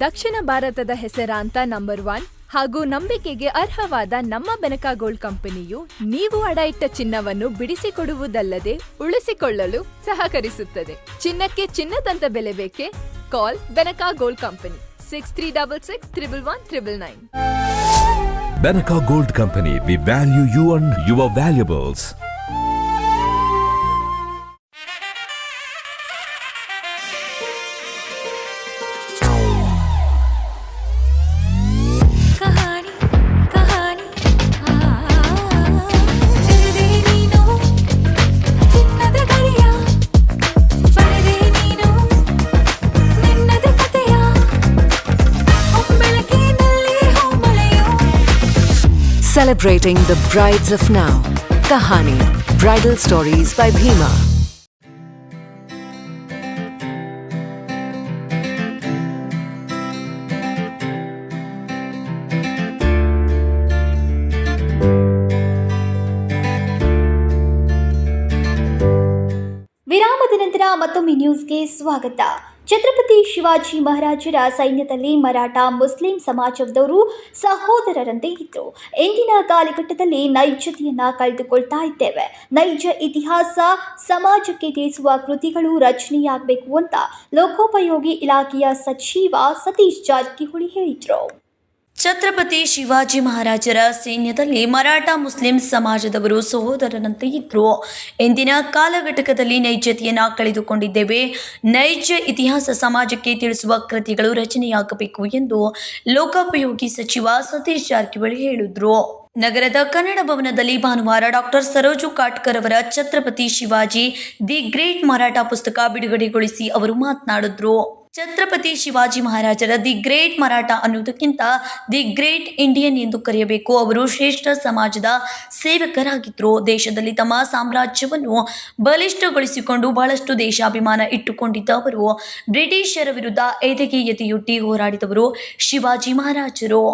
ದಕ್ಷಿಣ ಭಾರತದ ಹೆಸರಾಂತ ನಂಬರ್ 1 ಹಾಗೂ ನಂಬಿಕೆಗೆ ಅರ್ಹವಾದ ನಮ್ಮ ಬೆನಕ ಗೋಲ್ಡ್ ಕಂಪನಿಯು ನೀವು ಅಡ ಇಟ್ಟ ಚಿನ್ನವನ್ನು ಬಿಡಿಸಿಕೊಡುವುದಲ್ಲದೆ ಉಳಿಸಿಕೊಳ್ಳಲು ಸಹಕರಿಸುತ್ತದೆ. ಚಿನ್ನಕ್ಕೆ ಚಿನ್ನದಂತ ಬೆಲೆ ಬೇಕೆ? ಕಾಲ್ Benaka gold company 6366 111 999. Benaka Gold Company, we value you and your valuables. Celebrating the brides of now. Kahani, Bridal Stories by Bhima. ವಿರಾಮದ ನಂತರ ಮತ್ತೊಮ್ಮೆ ನ್ಯೂಸ್ಗೆ ಸ್ವಾಗತ. ಛತ್ರಪತಿ ಶಿವಾಜಿ ಮಹಾರಾಜರ ಸೈನ್ಯದಲ್ಲಿ ಮರಾಠ ಮುಸ್ಲಿಂ ಸಮಾಜದವರು ಸಹೋದರರಂತೆ ಇದ್ದರು. ಇಂದಿನ ಕಾಲಘಟ್ಟದಲ್ಲಿ ನೈಜತೆಯನ್ನು ಕಳೆದುಕೊಳ್ತಾ ಇದ್ದೇವೆ. ನೈಜ ಇತಿಹಾಸ ಸಮಾಜಕ್ಕೆ ತಿಳಿಸುವ ಕೃತಿಗಳು ರಚನೆಯಾಗಬೇಕು ಅಂತ ಲೋಕೋಪಯೋಗಿ ಇಲಾಖೆಯ ಸಚಿವ ಸತೀಶ್ ಜಾರಕಿಹೊಳಿ ಹೇಳಿದರು. ಛತ್ರಪತಿ ಶಿವಾಜಿ ಮಹಾರಾಜರ ಸೈನ್ಯದಲ್ಲಿ ಮರಾಠ ಮುಸ್ಲಿಂ ಸಮಾಜದವರು ಸಹೋದರರಂತೆ ಇದ್ದರು. ಇಂದಿನ ಕಾಲಘಟ್ಟದಲ್ಲಿ ನೈಜತೆಯನ್ನು ಕಳೆದುಕೊಂಡಿದ್ದೇವೆ. ನೈಜ ಇತಿಹಾಸ ಸಮಾಜಕ್ಕೆ ತಿಳಿಸುವ ಕೃತಿಗಳು ರಚನೆಯಾಗಬೇಕು ಎಂದು ಲೋಕೋಪಯೋಗಿ ಸಚಿವ ಸತೀಶ್ ಜಾರಕಿಹೊಳಿ ಹೇಳಿದರು. ನಗರದ ಕನ್ನಡ ಭವನದಲ್ಲಿ ಭಾನುವಾರ ಡಾಕ್ಟರ್ ಸರೋಜು ಕಾಟ್ಕರ್ ಅವರ ಛತ್ರಪತಿ ಶಿವಾಜಿ ದಿ ಗ್ರೇಟ್ ಮರಾಠ ಪುಸ್ತಕ ಬಿಡುಗಡೆಗೊಳಿಸಿ ಅವರು ಮಾತನಾಡಿದ್ರು. ಛತ್ರಪತಿ ಶಿವಾಜಿ ಮಹಾರಾಜರ ದಿ ಗ್ರೇಟ್ ಮರಾಠ ಅನ್ನುವುದಕ್ಕಿಂತ ದಿ ಗ್ರೇಟ್ ಇಂಡಿಯನ್ ಎಂದು ಕರೆಯಬೇಕು. ಅವರು ಶ್ರೇಷ್ಠ ಸಮಾಜದ ಸೇವಕರಾಗಿದ್ದರು. ದೇಶದಲ್ಲಿ ತಮ್ಮ ಸಾಮ್ರಾಜ್ಯವನ್ನು ಬಲಿಷ್ಠಗೊಳಿಸಿಕೊಂಡು ಬಹಳಷ್ಟು ದೇಶಾಭಿಮಾನ ಇಟ್ಟುಕೊಂಡಿದ್ದ ಅವರು ಬ್ರಿಟಿಷರ ವಿರುದ್ಧ ಎದೆಗೆ ಎದೆಯೊಡ್ಡಿ ಹೋರಾಡಿದವರು ಶಿವಾಜಿ ಮಹಾರಾಜರು.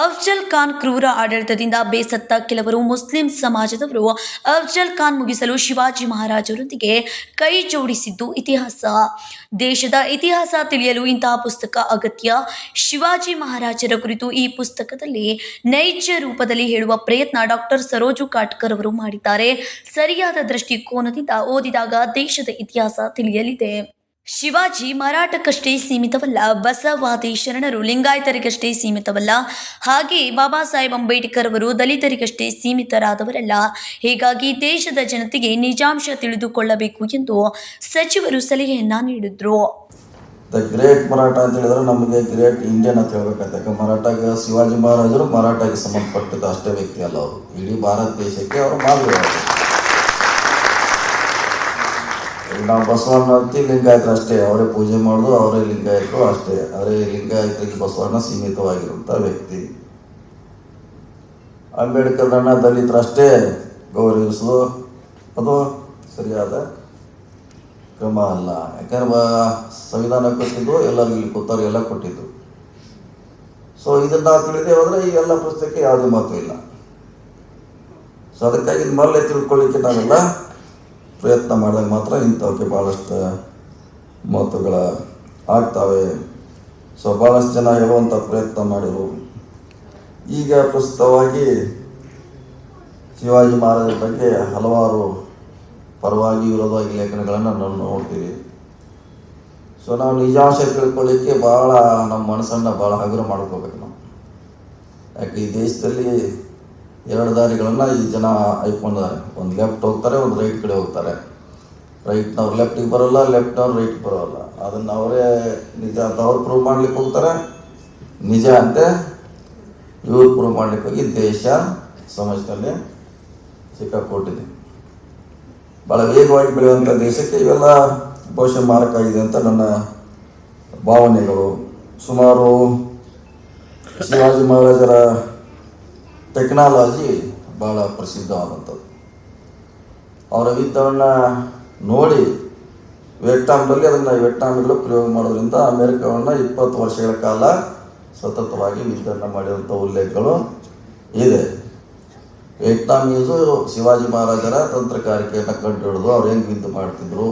ಅಫ್ಜಲ್ ಖಾನ್ ಕ್ರೂರ ಆಡಳಿತದಿಂದ ಬೇಸತ್ತ ಕೆಲವರು ಮುಸ್ಲಿಂ ಸಮಾಜದವರು ಅಫ್ಜಲ್ ಖಾನ್ ಮುಗಿಸಲು ಶಿವಾಜಿ ಮಹಾರಾಜರೊಂದಿಗೆ ಕೈ ಜೋಡಿಸಿದ್ದು ಇತಿಹಾಸ. ದೇಶದ ಇತಿಹಾಸ ತಿಳಿಯಲು ಇಂತಹ ಪುಸ್ತಕ ಅಗತ್ಯ. ಶಿವಾಜಿ ಮಹಾರಾಜರ ಕುರಿತು ಈ ಪುಸ್ತಕದಲ್ಲಿ ನೈಜ ರೂಪದಲ್ಲಿ ಹೇಳುವ ಪ್ರಯತ್ನ ಡಾಕ್ಟರ್ ಸರೋಜು ಕಾಟ್ಕರ್ ಅವರು ಮಾಡಿದ್ದಾರೆ. ಸರಿಯಾದ ದೃಷ್ಟಿಕೋನದಿಂದ ಓದಿದಾಗ ದೇಶದ ಇತಿಹಾಸ ತಿಳಿಯಲಿದೆ. ಶಿವಾಜಿ ಮರಾಠಕ್ಕಷ್ಟೇ ಸೀಮಿತವಲ್ಲ, ಬಸವಾದಿ ಶರಣರು ಲಿಂಗಾಯತರಿಗಷ್ಟೇ ಸೀಮಿತವಲ್ಲ, ಹಾಗೆ ಬಾಬಾ ಸಾಹೇಬ್ ಅಂಬೇಡ್ಕರ್ ಅವರು ದಲಿತರಿಗಷ್ಟೇ ಸೀಮಿತರಾದವರಲ್ಲ. ಹೀಗಾಗಿ ದೇಶದ ಜನತೆಗೆ ನಿಜಾಂಶ ತಿಳಿದುಕೊಳ್ಳಬೇಕು ಎಂದು ಸಚಿವರು ಸಲಹೆಯನ್ನ ನೀಡಿದ್ರು. ದ ಗ್ರೇಟ್ ಮರಾಠ ಅಂತ ಹೇಳಿದ್ರೆ ನಮಗೆ ಗ್ರೇಟ್ ಇಂಡಿಯನ್ ಅಂತ ಹೇಳ್ಬೇಕಾಗ್ತದೆ. ಯಾಕಂದ್ರೆ ಮರಾಠಗೆ ಶಿವಾಜಿ ಮಹಾರಾಜರು ಮರಾಠಗೆ ಸಂಬಂಧಪಟ್ಟಿದ್ದ ಅಷ್ಟೇ ವ್ಯಕ್ತಿ ಅಲ್ಲ, ಅವರು ಇಡೀ ಭಾರತ ದೇಶಕ್ಕೆ ಅವರು ಮಾದರಿ. ನಾವು ಬಸವಣ್ಣ ಅಂತಿ ಲಿಂಗಾಯತರು ಅಷ್ಟೇ, ಅವರೇ ಪೂಜೆ ಮಾಡೋದು, ಅವರೇ ಲಿಂಗಾಯತರು ಅಷ್ಟೇ. ಆದರೆ ಲಿಂಗಾಯತರಿಗೆ ಬಸವಣ್ಣ ಸೀಮಿತವಾಗಿರುವಂಥ ವ್ಯಕ್ತಿ. ಅಂಬೇಡ್ಕರ್ನ ದಲಿತರು ಅಷ್ಟೇ ಗೌರವಿಸೋದು ಅದು ಸರಿಯಾದ ಕ್ರಮ ಅಲ್ಲ. ಯಾಕಂದ್ರೆ ಸಂವಿಧಾನ ಕೊಟ್ಟಿದ್ದು ಎಲ್ಲರಿಗೂ ಇಲ್ಲಿ ಕೂತವ್ರು ಎಲ್ಲ ಕೊಟ್ಟಿದ್ದು. ಸೊ ಇದನ್ನು ತಿಳಿದೇ ಹೋದರೆ ಈ ಎಲ್ಲ ಪುಸ್ತಕಕ್ಕೆ ಯಾವುದೇ ಮಹತ್ವ ಇಲ್ಲ. ಸೊ ಅದಕ್ಕಾಗಿ ಇದು ಮೊದಲೇ ತಿಳ್ಕೊಳ್ಳಿಕ್ಕೆ ನಾವೆಲ್ಲ ಪ್ರಯತ್ನ ಮಾಡಿದಾಗ ಮಾತ್ರ ಇಂಥವಕ್ಕೆ ಭಾಳಷ್ಟು ಮಹತ್ವಗಳ ಆಗ್ತವೆ. ಸೊ ಭಾಳಷ್ಟು ಜನ ಹೇಳುವಂಥ ಪ್ರಯತ್ನ ಮಾಡಿದರು. ಈಗ ಪ್ರಸ್ತುತವಾಗಿ ಶಿವಾಜಿ ಮಹಾರಾಜರ ಬಗ್ಗೆ ಹಲವಾರು ಪರವಾಗಿ ವಿರೋಧವಾಗಿ ಲೇಖನಗಳನ್ನು ನಾವು ನೋಡ್ತೀವಿ. ಸೊ ನಾವು ನಿಜಾಂಶ ತಿಳ್ಕೊಳ್ಳಿಕ್ಕೆ ಭಾಳ ನಮ್ಮ ಮನಸ್ಸನ್ನು ಭಾಳ ಹಗುರ ಮಾಡ್ಕೋಬೇಕು ನಾವು. ಯಾಕೆ ಈ ದೇಶದಲ್ಲಿ ಎರಡು ದಾರಿಗಳನ್ನು ಈ ಜನ ಆಯ್ಕೊಂಡಿದ್ದಾರೆ. ಒಂದು ಲೆಫ್ಟ್ ಹೋಗ್ತಾರೆ, ಒಂದು ರೈಟ್ ಕಡೆ ಹೋಗ್ತಾರೆ. ರೈಟ್ನವ್ರು ಲೆಫ್ಟಿಗೆ ಬರೋಲ್ಲ, ಲೆಫ್ಟ್ನವ್ರು ರೈಟ್ಗೆ ಬರೋಲ್ಲ. ಅದನ್ನು ಅವರೇ ನಿಜ ಅಂತ ಅವ್ರು ಪ್ರೂವ್ ಮಾಡ್ಲಿಕ್ಕೆ ಹೋಗ್ತಾರೆ, ನಿಜ ಅಂತೆ ಇವ್ರು ಪ್ರೂವ್ ಮಾಡ್ಲಿಕ್ಕೆ ಹೋಗಿ ದೇಶ ಸಮಾಜದಲ್ಲಿ ಸಿಕ್ಕಾಕೊಟ್ಟಿದೆ. ಭಾಳ ವೇಗವಾಗಿ ಬೆಳೆಯುವಂಥ ದೇಶಕ್ಕೆ ಇವೆಲ್ಲ ಬಹುಶಃ ಮಾರಕ ಆಗಿದೆ ಅಂತ ನನ್ನ ಭಾವನೆಗಳು. ಸುಮಾರು ಶಿವಾಜಿ ಮಹಾರಾಜರ ಟೆಕ್ನಾಲಜಿ ಭಾಳ ಪ್ರಸಿದ್ಧವಾದಂಥದ್ದು. ಅವರ ಯುದ್ಧವನ್ನು ನೋಡಿ ವಿಯೆಟ್ನಾಂನಲ್ಲಿ ಅದನ್ನು ವಿಯೆಟ್ನಾಮಿಗಳು ಪ್ರಯೋಗ ಮಾಡೋದ್ರಿಂದ ಅಮೆರಿಕವನ್ನು 20 ವರ್ಷಗಳ ಕಾಲ ಸತತವಾಗಿ ಯುದ್ಧವನ್ನು ಮಾಡಿರುವಂಥ ಉಲ್ಲೇಖಗಳು ಇದೆ. ವಿಯೆಟ್ನಾಮೀಸು ಶಿವಾಜಿ ಮಹಾರಾಜರ ತಂತ್ರಗಾರಿಕೆಯನ್ನು ಕಂಡು ಹಿಡಿದು ಅವ್ರು ಹೆಂಗೆ ಯುದ್ಧ ಮಾಡ್ತಿದ್ರು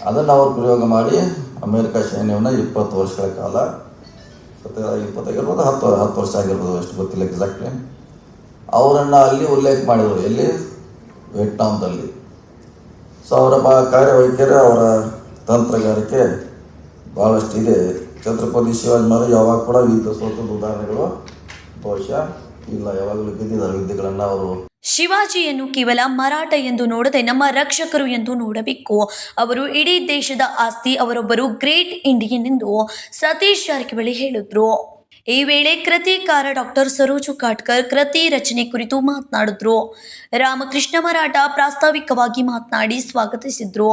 ಅದನ್ನು ಅವ್ರು ಪ್ರಯೋಗ ಮಾಡಿ ಅಮೆರಿಕ ಸೈನ್ಯವನ್ನು 20 ವರ್ಷಗಳ ಕಾಲ 20 ಆಗಿರ್ಬೋದು 10 ವರ್ಷ ಆಗಿರ್ಬೋದು, ಎಷ್ಟು ಗೊತ್ತಿಲ್ಲ ಎಕ್ಸಾಕ್ಟ್ಲಿ, ಅವರನ್ನು ಅಲ್ಲಿ ಉಲ್ಲೇಖ ಮಾಡಿದರು. ಎಲ್ಲಿ? ವಿಯೆಟ್ನಾಂದಲ್ಲಿ. ಸೊ ಅವರ ಕಾರ್ಯವೈಖರಿ, ಅವರ ತಂತ್ರಗಾರಿಕೆ ಭಾಳಷ್ಟು ಇದೆ. ಛತ್ರಪತಿ ಶಿವಾಜಿ ಮಹಾರಾಜ್ ಯಾವಾಗ ಕೂಡ ಯುದ್ಧ ಸೋತದ ಉದಾಹರಣೆಗಳು ಬಹುಶಃ ಇಲ್ಲ, ಯಾವಾಗಲೂ ಗೆದ್ದಿದ್ದಾರೆ ಯುದ್ಧಗಳನ್ನು ಅವರು. ಶಿವಾಜಿಯನ್ನು ಕೇವಲ ಮರಾಠ ಎಂದು ನೋಡದೆ ನಮ್ಮ ರಕ್ಷಕರು ಎಂದು ನೋಡಬೇಕು. ಅವರು ಇಡೀ ದೇಶದ ಆಸ್ತಿ, ಅವರೊಬ್ಬರು ಗ್ರೇಟ್ ಇಂಡಿಯನ್ ಎಂದು ಸತೀಶ್ ಜಾರಕಿಹೊಳಿ ಹೇಳಿದ್ರು. ಈ ವೇಳೆ ಕೃತಿಕಾರ ಡಾಕ್ಟರ್ ಸರೋಜು ಕಾಟ್ಕರ್ ಕೃತಿ ರಚನೆ ಕುರಿತು ಮಾತನಾಡಿದ್ರು. ರಾಮಕೃಷ್ಣ ಮರಾಠ ಪ್ರಾಸ್ತಾವಿಕವಾಗಿ ಮಾತನಾಡಿ ಸ್ವಾಗತಿಸಿದ್ರು.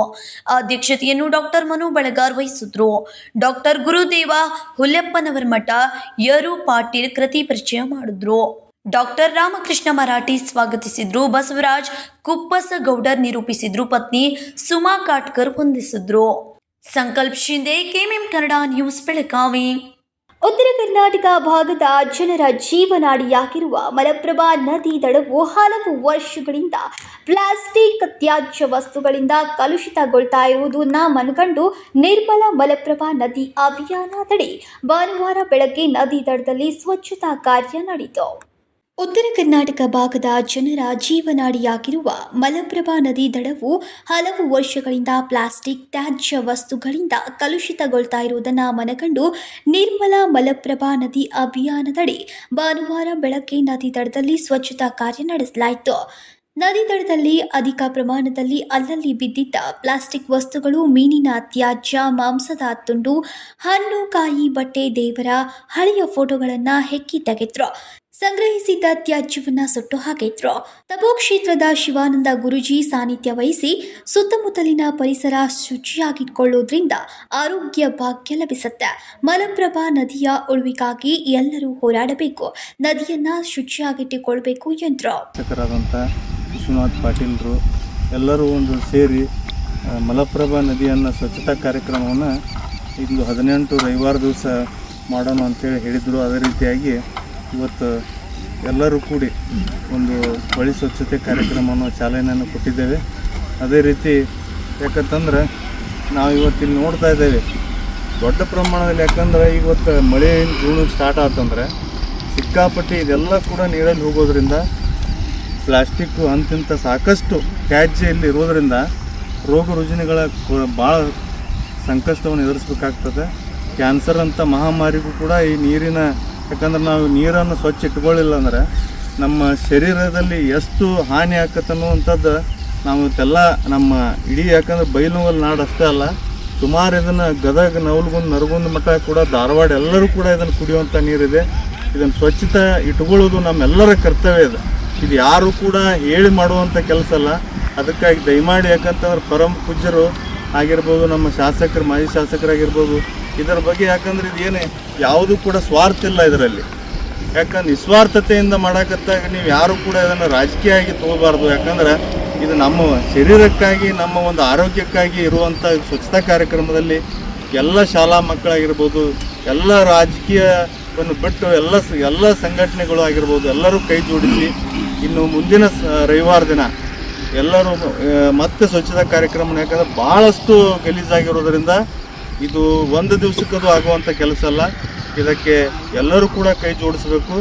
ಅಧ್ಯಕ್ಷತೆಯನ್ನು ಡಾಕ್ಟರ್ ಮನು ಬೆಳಗಾರ್ ವಹಿಸಿದ್ರು. ಡಾಕ್ಟರ್ ಗುರುದೇವ ಹುಲ್ಲೆಪ್ಪನವರ ಮಠ ಯರು ಪಾಟೀಲ್ ಕೃತಿ ಪರಿಚಯ ಮಾಡಿದ್ರು. ಡಾಕ್ಟರ್ ರಾಮಕೃಷ್ಣ ಮರಾಠಿ ಸ್ವಾಗತಿಸಿದ್ರು. ಬಸವರಾಜ್ ಕುಪ್ಪಸಗೌಡರ್ ನಿರೂಪಿಸಿದ್ರು. ಪತ್ನಿ ಸುಮಾ ಕಾಟ್ಕರ್ ವಂದಿಸಿದ್ರು. Sankalp Shinde, KMM Kannada news, Belagavi. ಉತ್ತರ ಕರ್ನಾಟಕ ಭಾಗದ ಜನರ ಜೀವನಾಡಿಯಾಗಿರುವ ಮಲಪ್ರಭಾ ನದಿ ದಡವು ಹಲವು ವರ್ಷಗಳಿಂದ ಪ್ಲಾಸ್ಟಿಕ್ ತ್ಯಾಜ್ಯ ವಸ್ತುಗಳಿಂದ ಕಲುಷಿತಗೊಳ್ತಾ ಇರುವುದನ್ನು ಮನಗಂಡು ನಿರ್ಮಲ ಮಲಪ್ರಭಾ ನದಿ ಅಭಿಯಾನದಡಿ ಭಾನುವಾರ ಬೆಳಗ್ಗೆ ನದಿ ದಡದಲ್ಲಿ ಸ್ವಚ್ಛತಾ ಕಾರ್ಯ ನಡೆಯಿತು. ಉತ್ತರ ಕರ್ನಾಟಕ ಭಾಗದ ಜನರ ಜೀವನಾಡಿಯಾಗಿರುವ ಮಲಪ್ರಭಾ ನದಿ ದಡವು ಹಲವು ವರ್ಷಗಳಿಂದ ಪ್ಲಾಸ್ಟಿಕ್ ತ್ಯಾಜ್ಯ ವಸ್ತುಗಳಿಂದ ಕಲುಷಿತಗೊಳ್ತಾ ಇರುವುದನ್ನು ಮನಗಂಡು ನಿರ್ಮಲ ಮಲಪ್ರಭಾ ನದಿ ಅಭಿಯಾನದಡಿ ಭಾನುವಾರ ಬೆಳಗ್ಗೆ ನದಿ ದಡದಲ್ಲಿ ಸ್ವಚ್ಛತಾ ಕಾರ್ಯ ನಡೆಸಲಾಯಿತು. ನದಿ ದಡದಲ್ಲಿ ಅಧಿಕ ಪ್ರಮಾಣದಲ್ಲಿ ಅಲ್ಲಲ್ಲಿ ಬಿದ್ದಿದ್ದ ಪ್ಲಾಸ್ಟಿಕ್ ವಸ್ತುಗಳು, ಮೀನಿನ ತ್ಯಾಜ್ಯ, ಮಾಂಸದ ತುಂಡು, ಹಣ್ಣು, ಕಾಯಿ, ಬಟ್ಟೆ, ದೇವರ ಹಳೆಯ ಫೋಟೋಗಳನ್ನು ಹೆಕ್ಕಿ ತೆಗೆದ್ರು. ಸಂಗ್ರಹಿಸಿದ್ದ ತ್ಯಾಜ್ಯವನ್ನು ಸುಟ್ಟು ಹಾಕಿದ್ರು. ತಪೋ ಕ್ಷೇತ್ರದ ಶಿವಾನಂದ ಗುರೂಜಿ ಸಾನ್ನಿಧ್ಯ ವಹಿಸಿ ಸುತ್ತಮುತ್ತಲಿನ ಪರಿಸರ ಶುಚಿಯಾಗಿಟ್ಕೊಳ್ಳೋದ್ರಿಂದ ಆರೋಗ್ಯ ಭಾಗ್ಯ ಲಭಿಸುತ್ತೆ. ಮಲಪ್ರಭಾ ನದಿಯ ಉಳಿವಿಗಾಗಿ ಎಲ್ಲರೂ ಹೋರಾಡಬೇಕು, ನದಿಯನ್ನ ಶುಚಿಯಾಗಿಟ್ಟುಕೊಳ್ಬೇಕು ಎಂದರು. ವಿಶ್ವನಾಥ್ ಪಾಟೀಲ್ರು ಎಲ್ಲರೂ ಒಂದು ಸೇರಿ ಮಲಪ್ರಭಾ ನದಿಯನ್ನು ಸ್ವಚ್ಛತಾ ಕಾರ್ಯಕ್ರಮವನ್ನು ಇಂದು 18 ರವಿವಾರ ದಿವಸ ಮಾಡೋಣ ಅಂತೇಳಿ ಹೇಳಿದರು. ಅದೇ ರೀತಿಯಾಗಿ ಇವತ್ತು ಎಲ್ಲರೂ ಕೂಡಿ ಒಂದು ಬಳಿ ಸ್ವಚ್ಛತೆ ಕಾರ್ಯಕ್ರಮವನ್ನು ಚಾಲನೆಯನ್ನು ಕೊಟ್ಟಿದ್ದೇವೆ. ಅದೇ ರೀತಿ ಯಾಕಂತಂದ್ರೆ ನಾವು ಇವತ್ತಿಲ್ಲಿ ನೋಡ್ತಾ ಇದ್ದೇವೆ ದೊಡ್ಡ ಪ್ರಮಾಣದಲ್ಲಿ, ಯಾಕಂದ್ರೆ ಇವತ್ತು ಮಳೆ ಜೂನ್ ಸ್ಟಾರ್ಟ್ ಆತಂದ್ರೆ ಸಿಕ್ಕಾಪಟ್ಟಿ ಇದೆಲ್ಲ ಕೂಡ ನೀರಲ್ಲಿ ಹೋಗೋದ್ರಿಂದ ಪ್ಲಾಸ್ಟಿಕ್ಕು ಅಂತಿಂಥ ಸಾಕಷ್ಟು ತ್ಯಾಜ್ಯ ಇಲ್ಲಿ ಇರೋದರಿಂದ ರೋಗ ರುಜಿನಗಳ ಭಾಳ ಸಂಕಷ್ಟವನ್ನು ಎದುರಿಸ್ಬೇಕಾಗ್ತದೆ. ಕ್ಯಾನ್ಸರ್ ಅಂತ ಮಹಾಮಾರಿಗೂ ಕೂಡ ಈ ನೀರಿನ, ಯಾಕಂದ್ರೆ ನಾವು ನೀರನ್ನು ಸ್ವಚ್ಛ ಇಟ್ಕೊಳ್ಳಿಲ್ಲ ಅಂದ್ರೆ ನಮ್ಮ ಶರೀರದಲ್ಲಿ ಎಷ್ಟು ಹಾನಿ ಆಕತ್ತೆ ಅನ್ನುವಂಥದ್ದು ನಾವು ಇವತ್ತೆಲ್ಲ ನಮ್ಮ ಇಡೀ, ಯಾಕಂದ್ರೆ ಬೈಲುವಲ್ ನಾಡು ಅಷ್ಟೇ ಅಲ್ಲ, ಸುಮಾರು ಇದನ್ನು ಗದಗ, ನವಲಗುಂದ, ನರಗುಂದ ಮಠ ಕೂಡ, ಧಾರವಾಡ ಎಲ್ಲರೂ ಕೂಡ ಇದನ್ನು ಕುಡಿಯುವಂಥ ನೀರಿದೆ. ಇದನ್ನು ಸ್ವಚ್ಛತೆ ಇಟ್ಕೊಳ್ಳೋದು ನಮ್ಮೆಲ್ಲರ ಕರ್ತವ್ಯ ಇದೆ. ಇದು ಯಾರು ಕೂಡ ಹೇಳಿ ಮಾಡುವಂಥ ಕೆಲಸ ಅಲ್ಲ. ಅದಕ್ಕಾಗಿ ದಯಮಾಡಿ, ಯಾಕಂತಂದ್ರೆ ಪರಮ ಪೂಜ್ಯರು ಆಗಿರ್ಬೋದು, ನಮ್ಮ ಶಾಸಕರು, ಮಾಜಿ ಶಾಸಕರಾಗಿರ್ಬೋದು, ಇದರ ಬಗ್ಗೆ, ಯಾಕಂದ್ರೆ ಇದೇನೇ ಯಾವುದೂ ಕೂಡ ಸ್ವಾರ್ಥ ಇಲ್ಲ ಇದರಲ್ಲಿ. ಯಾಕಂದ್ರೆ ನಿಸ್ವಾರ್ಥತೆಯಿಂದ ಮಾಡೋಕತ್ತಾಗ ನೀವು ಯಾರು ಕೂಡ ಇದನ್ನು ರಾಜಕೀಯ ಆಗಿ ತಗೋಬಾರ್ದು. ಯಾಕಂದ್ರೆ ಇದು ನಮ್ಮ ಶರೀರಕ್ಕಾಗಿ, ನಮ್ಮ ಒಂದು ಆರೋಗ್ಯಕ್ಕಾಗಿ ಇರುವಂಥ ಸ್ವಚ್ಛತಾ ಕಾರ್ಯಕ್ರಮದಲ್ಲಿ ಎಲ್ಲ ಶಾಲಾ ಮಕ್ಕಳಾಗಿರ್ಬೋದು, ಎಲ್ಲ ರಾಜಕೀಯವನ್ನು ಬಿಟ್ಟು ಎಲ್ಲ ಸಂಘಟನೆಗಳು ಆಗಿರ್ಬೋದು, ಎಲ್ಲರೂ ಕೈ ಜೋಡಿಸಿ ಇನ್ನು ಮುಂದಿನ ರವಿವಾರ ದಿನ ಎಲ್ಲರೂ ಮತ್ತೆ ಸ್ವಚ್ಛತಾ ಕಾರ್ಯಕ್ರಮ, ಯಾಕಂದರೆ ಭಾಳಷ್ಟು ಗಲೀಜಾಗಿರೋದ್ರಿಂದ ಇದು ಒಂದು ದಿವಸಕ್ಕದು ಆಗುವಂಥ ಕೆಲಸ ಅಲ್ಲ. ಇದಕ್ಕೆ ಎಲ್ಲರೂ ಕೂಡ ಕೈ ಜೋಡಿಸಬೇಕು.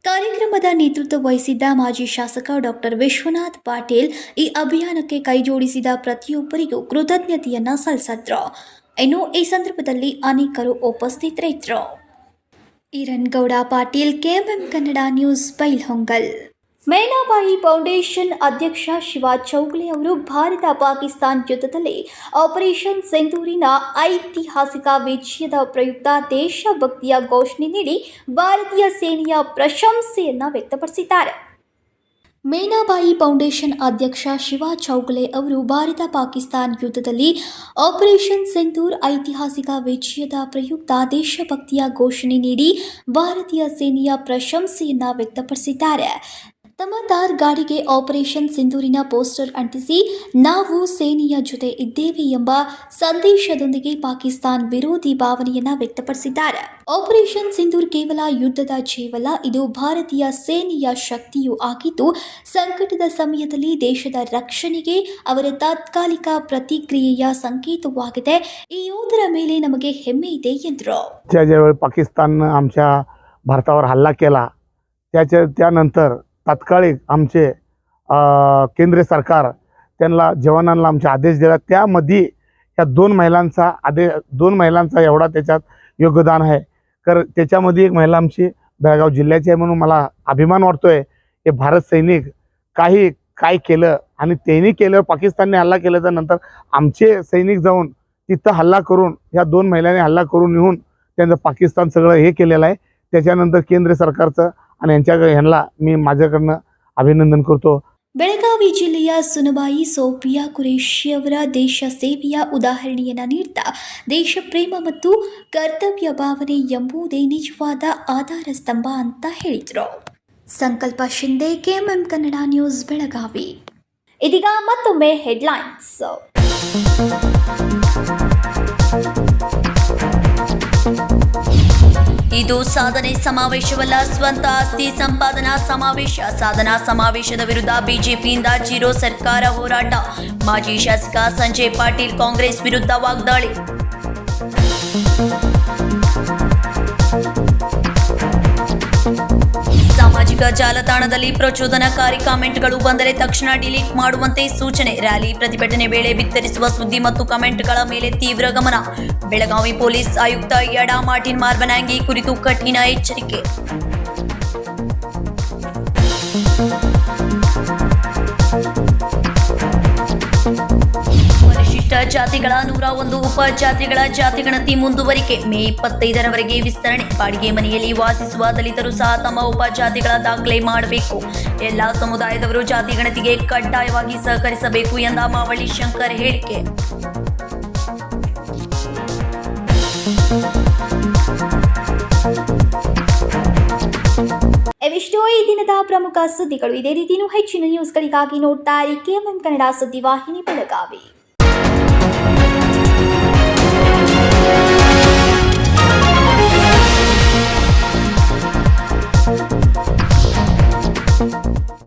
ಕಾರ್ಯಕ್ರಮದ ನೇತೃತ್ವ ವಹಿಸಿದ್ದ ಮಾಜಿ ಶಾಸಕ ಡಾಕ್ಟರ್ ವಿಶ್ವನಾಥ್ ಪಾಟೀಲ್ ಈ ಅಭಿಯಾನಕ್ಕೆ ಕೈ ಜೋಡಿಸಿದ ಪ್ರತಿಯೊಬ್ಬರಿಗೂ ಕೃತಜ್ಞತೆಯನ್ನ ಸಲ್ಲಿಸಿದ್ರು. ಇನ್ನು ಈ ಸಂದರ್ಭದಲ್ಲಿ ಅನೇಕರು ಉಪಸ್ಥಿತರಿದ್ದರು. Irangouda Patil, KMM Kannada news, Bailhongal. Menabai foundation ಅಧ್ಯಕ್ಷ ಶಿವ ಚೌಗಲೆ ಅವರು ಭಾರತ ಪಾಕಿಸ್ತಾನ್ ಯುದ್ಧದಲ್ಲಿ ಆಪರೇಷನ್ ಸಿಂಧೂರಿನ ಐತಿಹಾಸಿಕ ವಿಜಯದ ಪ್ರಯುಕ್ತ ದೇಶಭಕ್ತಿಯ ಘೋಷಣೆ ನೀಡಿ ಭಾರತೀಯ ಸೇನೆಯ ಪ್ರಶಂಸೆಯನ್ನು ವ್ಯಕ್ತಪಡಿಸಿದ್ದಾರೆ. ಮೇನಾಬಾಯಿ ಫೌಂಡೇಶನ್ ಅಧ್ಯಕ್ಷ ಶಿವ ಚೌಗಲೆ ಅವರು ಭಾರತ ಪಾಕಿಸ್ತಾನ್ ಯುದ್ಧದಲ್ಲಿ ಆಪರೇಷನ್ ಸಿಂಧೂರ್ ಐತಿಹಾಸಿಕ ವಿಜಯದ ಪ್ರಯುಕ್ತ ದೇಶಭಕ್ತಿಯ ಘೋಷಣೆ ನೀಡಿ ಭಾರತೀಯ ಸೇನೆಯ ಪ್ರಶಂಸೆಯನ್ನು ವ್ಯಕ್ತಪಡಿಸಿದ್ದಾರೆ. ತಮ್ಮ ಥಾರ್ ಗಾಡಿಗೆ ಆಪರೇಷನ್ ಸಿಂಧೂರಿನ ಪೋಸ್ಟರ್ ಅಂಟಿಸಿ ನಾವು ಸೇನೆಯ ಜೊತೆ ಇದ್ದೇವೆ ಎಂಬ ಸಂದೇಶದೊಂದಿಗೆ ಪಾಕಿಸ್ತಾನ್ ವಿರೋಧಿ ಭಾವನೆಯನ್ನು ವ್ಯಕ್ತಪಡಿಸಿದ್ದಾರೆ. ಆಪರೇಷನ್ ಸಿಂಧೂರ್ ಕೇವಲ ಯುದ್ಧದ ಜಯವಲ್ಲ, ಇದು ಭಾರತೀಯ ಸೇನೆಯ ಶಕ್ತಿಯೂ ಆಗಿದ್ದು ಸಂಕಟದ ಸಮಯದಲ್ಲಿ ದೇಶದ ರಕ್ಷಣೆಗೆ ಅವರ ತಾತ್ಕಾಲಿಕ ಪ್ರತಿಕ್ರಿಯೆಯ संकेतवाಗಿದೆ. ಈ ಯೋಧರ ಮೇಲೆ ನಮಗೆ ಹೆಮ್ಮೆ ಇದೆ ಎಂದರು. ज्यावेळी पाकिस्तान आमच्या भारतावर हल्ला केला त्यानंतर तात्कालिक आमचे केंद्र सरकार त्यांना जवानांना आमचे आदेश दिला. त्यामध्ये या दोन महिलांचा एवढा त्याच्यात योगदान आहे. तर त्याच्यामध्ये एक महिला आमची बेळगाव जिल्ह्याची आहे म्हणून मला अभिमान वाटतोय. हे भारत सैनिक काय केलं आणि त्यांनी केलं, पाकिस्तानने हल्ला केल्याच्या नंतर आमचे सैनिक जाऊन तिथं हल्ला करून, या दोन महिलांनी हल्ला करून येऊन त्यांचं पाकिस्तान सगळं हे केलेलं आहे. त्याच्यानंतर केंद्र सरकारचं आणि ह्यांना मी माझ्याकडनं अभिनंदन करतो. ಬೆಳಗಾವಿ ಜಿಲ್ಲೆಯ ಸುನಬಾಯಿ ಸೋಫಿಯಾ ಕುರೇಶಿ ಅವರ ದೇಶ ಸೇವೆಯ ಉದಾಹರಣೆಯನ್ನು ನೀಡ್ತಾ ದೇಶ ಪ್ರೇಮ ಮತ್ತು ಕರ್ತವ್ಯ ಭಾವನೆ ಎಂಬುದೇ ನಿಜವಾದ ಆಧಾರ ಸ್ತಂಭ ಅಂತ ಹೇಳಿದರು. ಸಂಕಲ್ಪ ಶಿಂದೆ, ಕೆಎಂಎಂ ಕನ್ನಡ ನ್ಯೂಸ್, ಬೆಳಗಾವಿ. ಇದೀಗ ಮತ್ತೊಮ್ಮೆ ಹೆಡ್ಲೈನ್ಸ್. ಇದು ಸಾಧನೆ ಸಮಾವೇಶವಲ್ಲ, ಸ್ವಂತ ಆಸ್ತಿ ಸಂಪಾದನಾ ಸಮಾವೇಶ. ಸಾಧನಾ ಸಮಾವೇಶದ ವಿರುದ್ಧ ಬಿಜೆಪಿಯಿಂದ ಜೀರೋ ಸರ್ಕಾರ ಹೋರಾಟ. ಮಾಜಿ ಶಾಸಕ ಸಂಜಯ್ ಪಾಟೀಲ್ ಕಾಂಗ್ರೆಸ್ ವಿರುದ್ಧ ವಾಗ್ದಾಳಿ. ಸಾಮಾಜಿಕ ಜಾಲತಾಣದಲ್ಲಿ ಪ್ರಚೋದನಕಾರಿ ಕಾಮೆಂಟ್ಗಳು ಬಂದರೆ ತಕ್ಷಣ ಡಿಲೀಟ್ ಮಾಡುವಂತೆ ಸೂಚನೆ. ರ್ಯಾಲಿ ಪ್ರತಿಭಟನೆ ವೇಳೆ ಬಿತ್ತರಿಸುವ ಸುದ್ದಿ ಮತ್ತು ಕಾಮೆಂಟ್ಗಳ ಮೇಲೆ ತೀವ್ರ ಗಮನ. ಬೆಳಗಾವಿ ಪೊಲೀಸ್ ಆಯುಕ್ತ ಯಡಾ ಮಾರ್ಟಿನ್ ಮಾರ್ಬನಾಂಗಿ ಕುರಿತು ಕಠಿಣ ಎಚ್ಚರಿಕೆ. ಪರಿಶಿಷ್ಟ ಜಾತಿಗಳ 101 ಉಪಜಾತಿಗಳ ಜಾತಿಗಣತಿ ಮುಂದುವರಿಕೆ. ಮೇ 25ರವರೆಗೆ ವಿಸ್ತರಣೆ. ಬಾಡಿಗೆ ಮನೆಯಲ್ಲಿ ವಾಸಿಸುವ ದಲಿತರು ಸಹ ತಮ್ಮ ಉಪಜಾತಿಗಳ ದಾಖಲೆ ಮಾಡಬೇಕು. ಎಲ್ಲ ಸಮುದಾಯದವರು ಜಾತಿ ಗಣತಿಗೆ ಕಡ್ಡಾಯವಾಗಿ ಸಹಕರಿಸಬೇಕು ಎಂದ ಮಾವಳ್ಳಿ ಶಂಕರ್ ಹೇಳಿಕೆ. ಇವಿಷ್ಟು ಈ ದಿನದ ಪ್ರಮುಖ ಸುದ್ದಿಗಳು. ಇದೇ ರೀತಿ ಹೆಚ್ಚಿನ ನ್ಯೂಸ್ಗಳಿಗಾಗಿ ನೋಡ್ತಾ ಇರಿ ಕೆಎಂಎಂ ಕನ್ನಡ ಸುದ್ದಿವಾಹಿನಿ, ಬೆಳಗಾವಿ.